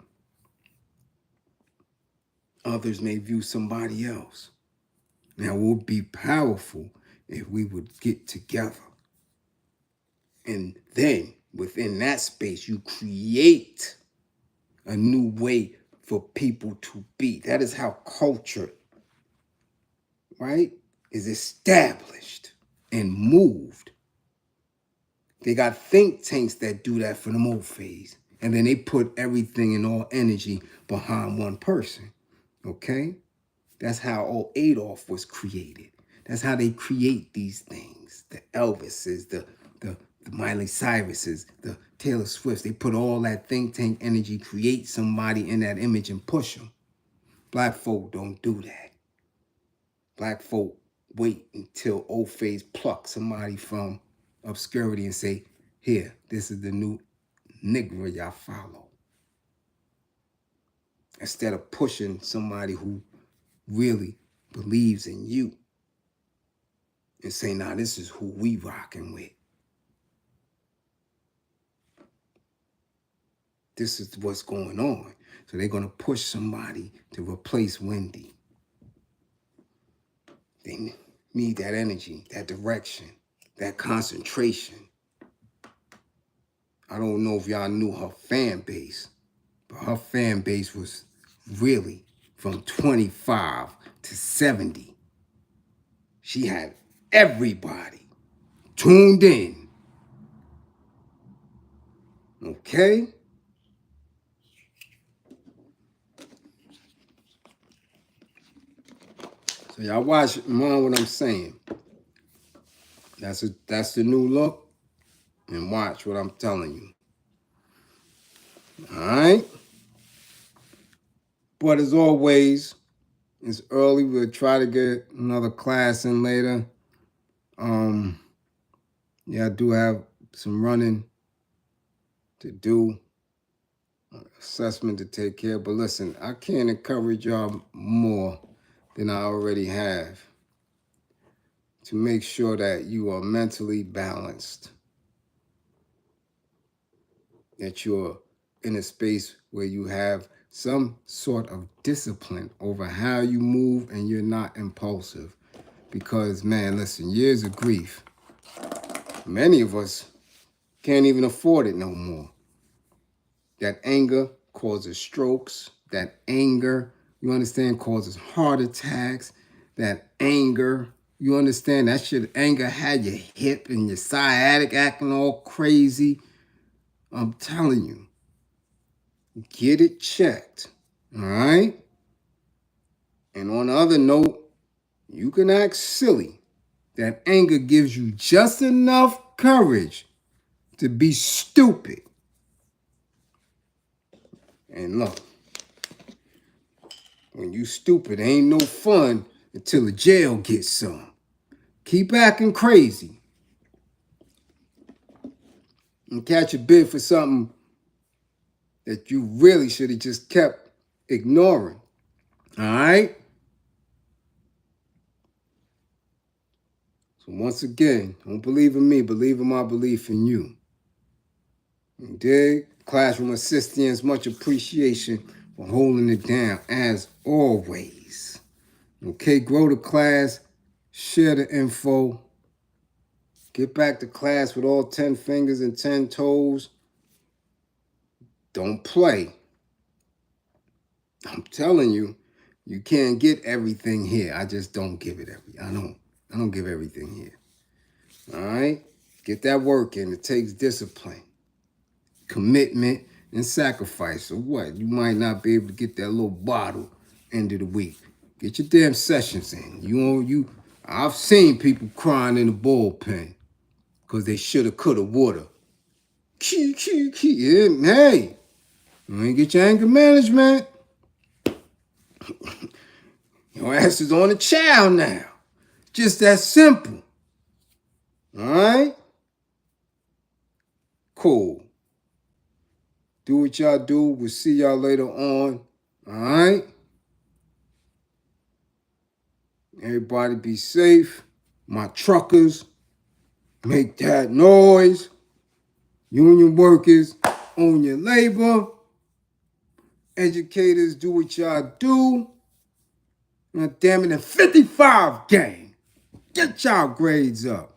Others may view somebody else. Now, it would be powerful if we would get together. And then, within that space, you create a new way for people to be. That is how culture, right, is established and moved. They got think tanks that do that for them old phase. And then they put everything and all energy behind one person. Okay? That's how old Adolf was created. That's how they create these things. The Elvises, the Miley Cyruses, the Taylor Swifts. They put all that think tank energy, create somebody in that image and push them. Black folk don't do that. Black folk wait until old phase pluck somebody from obscurity and say, here, this is the new nigga y'all follow. Instead of pushing somebody who really believes in you and say, nah, this is who we rocking with. This is what's going on. So they're going to push somebody to replace Wendy. They need that energy, that direction, that concentration. I don't know if y'all knew her fan base, but her fan base was really from 25 to 70. She had everybody tuned in. Okay? So y'all watch, mind what I'm saying. That's the new look. And watch what I'm telling you. All right? But as always, it's early. We'll try to get another class in later. Yeah, I do have some running to do, assessment to take care of. But listen, I can't encourage y'all more than I already have to make sure that you are mentally balanced, that you're in a space where you have some sort of discipline over how you move and you're not impulsive. Because, man, listen, years of grief, many of us Can't even afford it no more. That anger causes strokes. That anger, you understand, causes heart attacks. That anger, you understand, that shit, anger had your hip and your sciatic acting all crazy. I'm telling you, get it checked. All right? And on the other note, you can act silly. That anger gives you just enough courage to be stupid. And look, when you stupid, ain't no fun until the jail gets some. Keep acting crazy and catch a bid for something that you really should have just kept ignoring. All right? So once again, don't believe in me, believe in my belief in you. You dig? Classroom assistants, much appreciation for holding it down as always. Okay, grow the class, share the info, get back to class with all 10 fingers and 10 toes. Don't play. I'm telling you, you can't get everything here. I just don't give it I don't give everything here. All right? Get that work in. It takes discipline, commitment, and sacrifice. So what? You might not be able to get that little bottle end of the week. Get your damn sessions in. I've seen people crying in the bullpen because they shoulda, coulda, woulda. Hey, you ain't get your anger management. Your ass is on the chow now. Just that simple. All right? Cool. Do what y'all do. We'll see y'all later on. All right? Everybody be safe. My truckers, make that noise. Union workers, own your labor. Educators, do what y'all do. God damn it, in 55 gang. Get y'all grades up.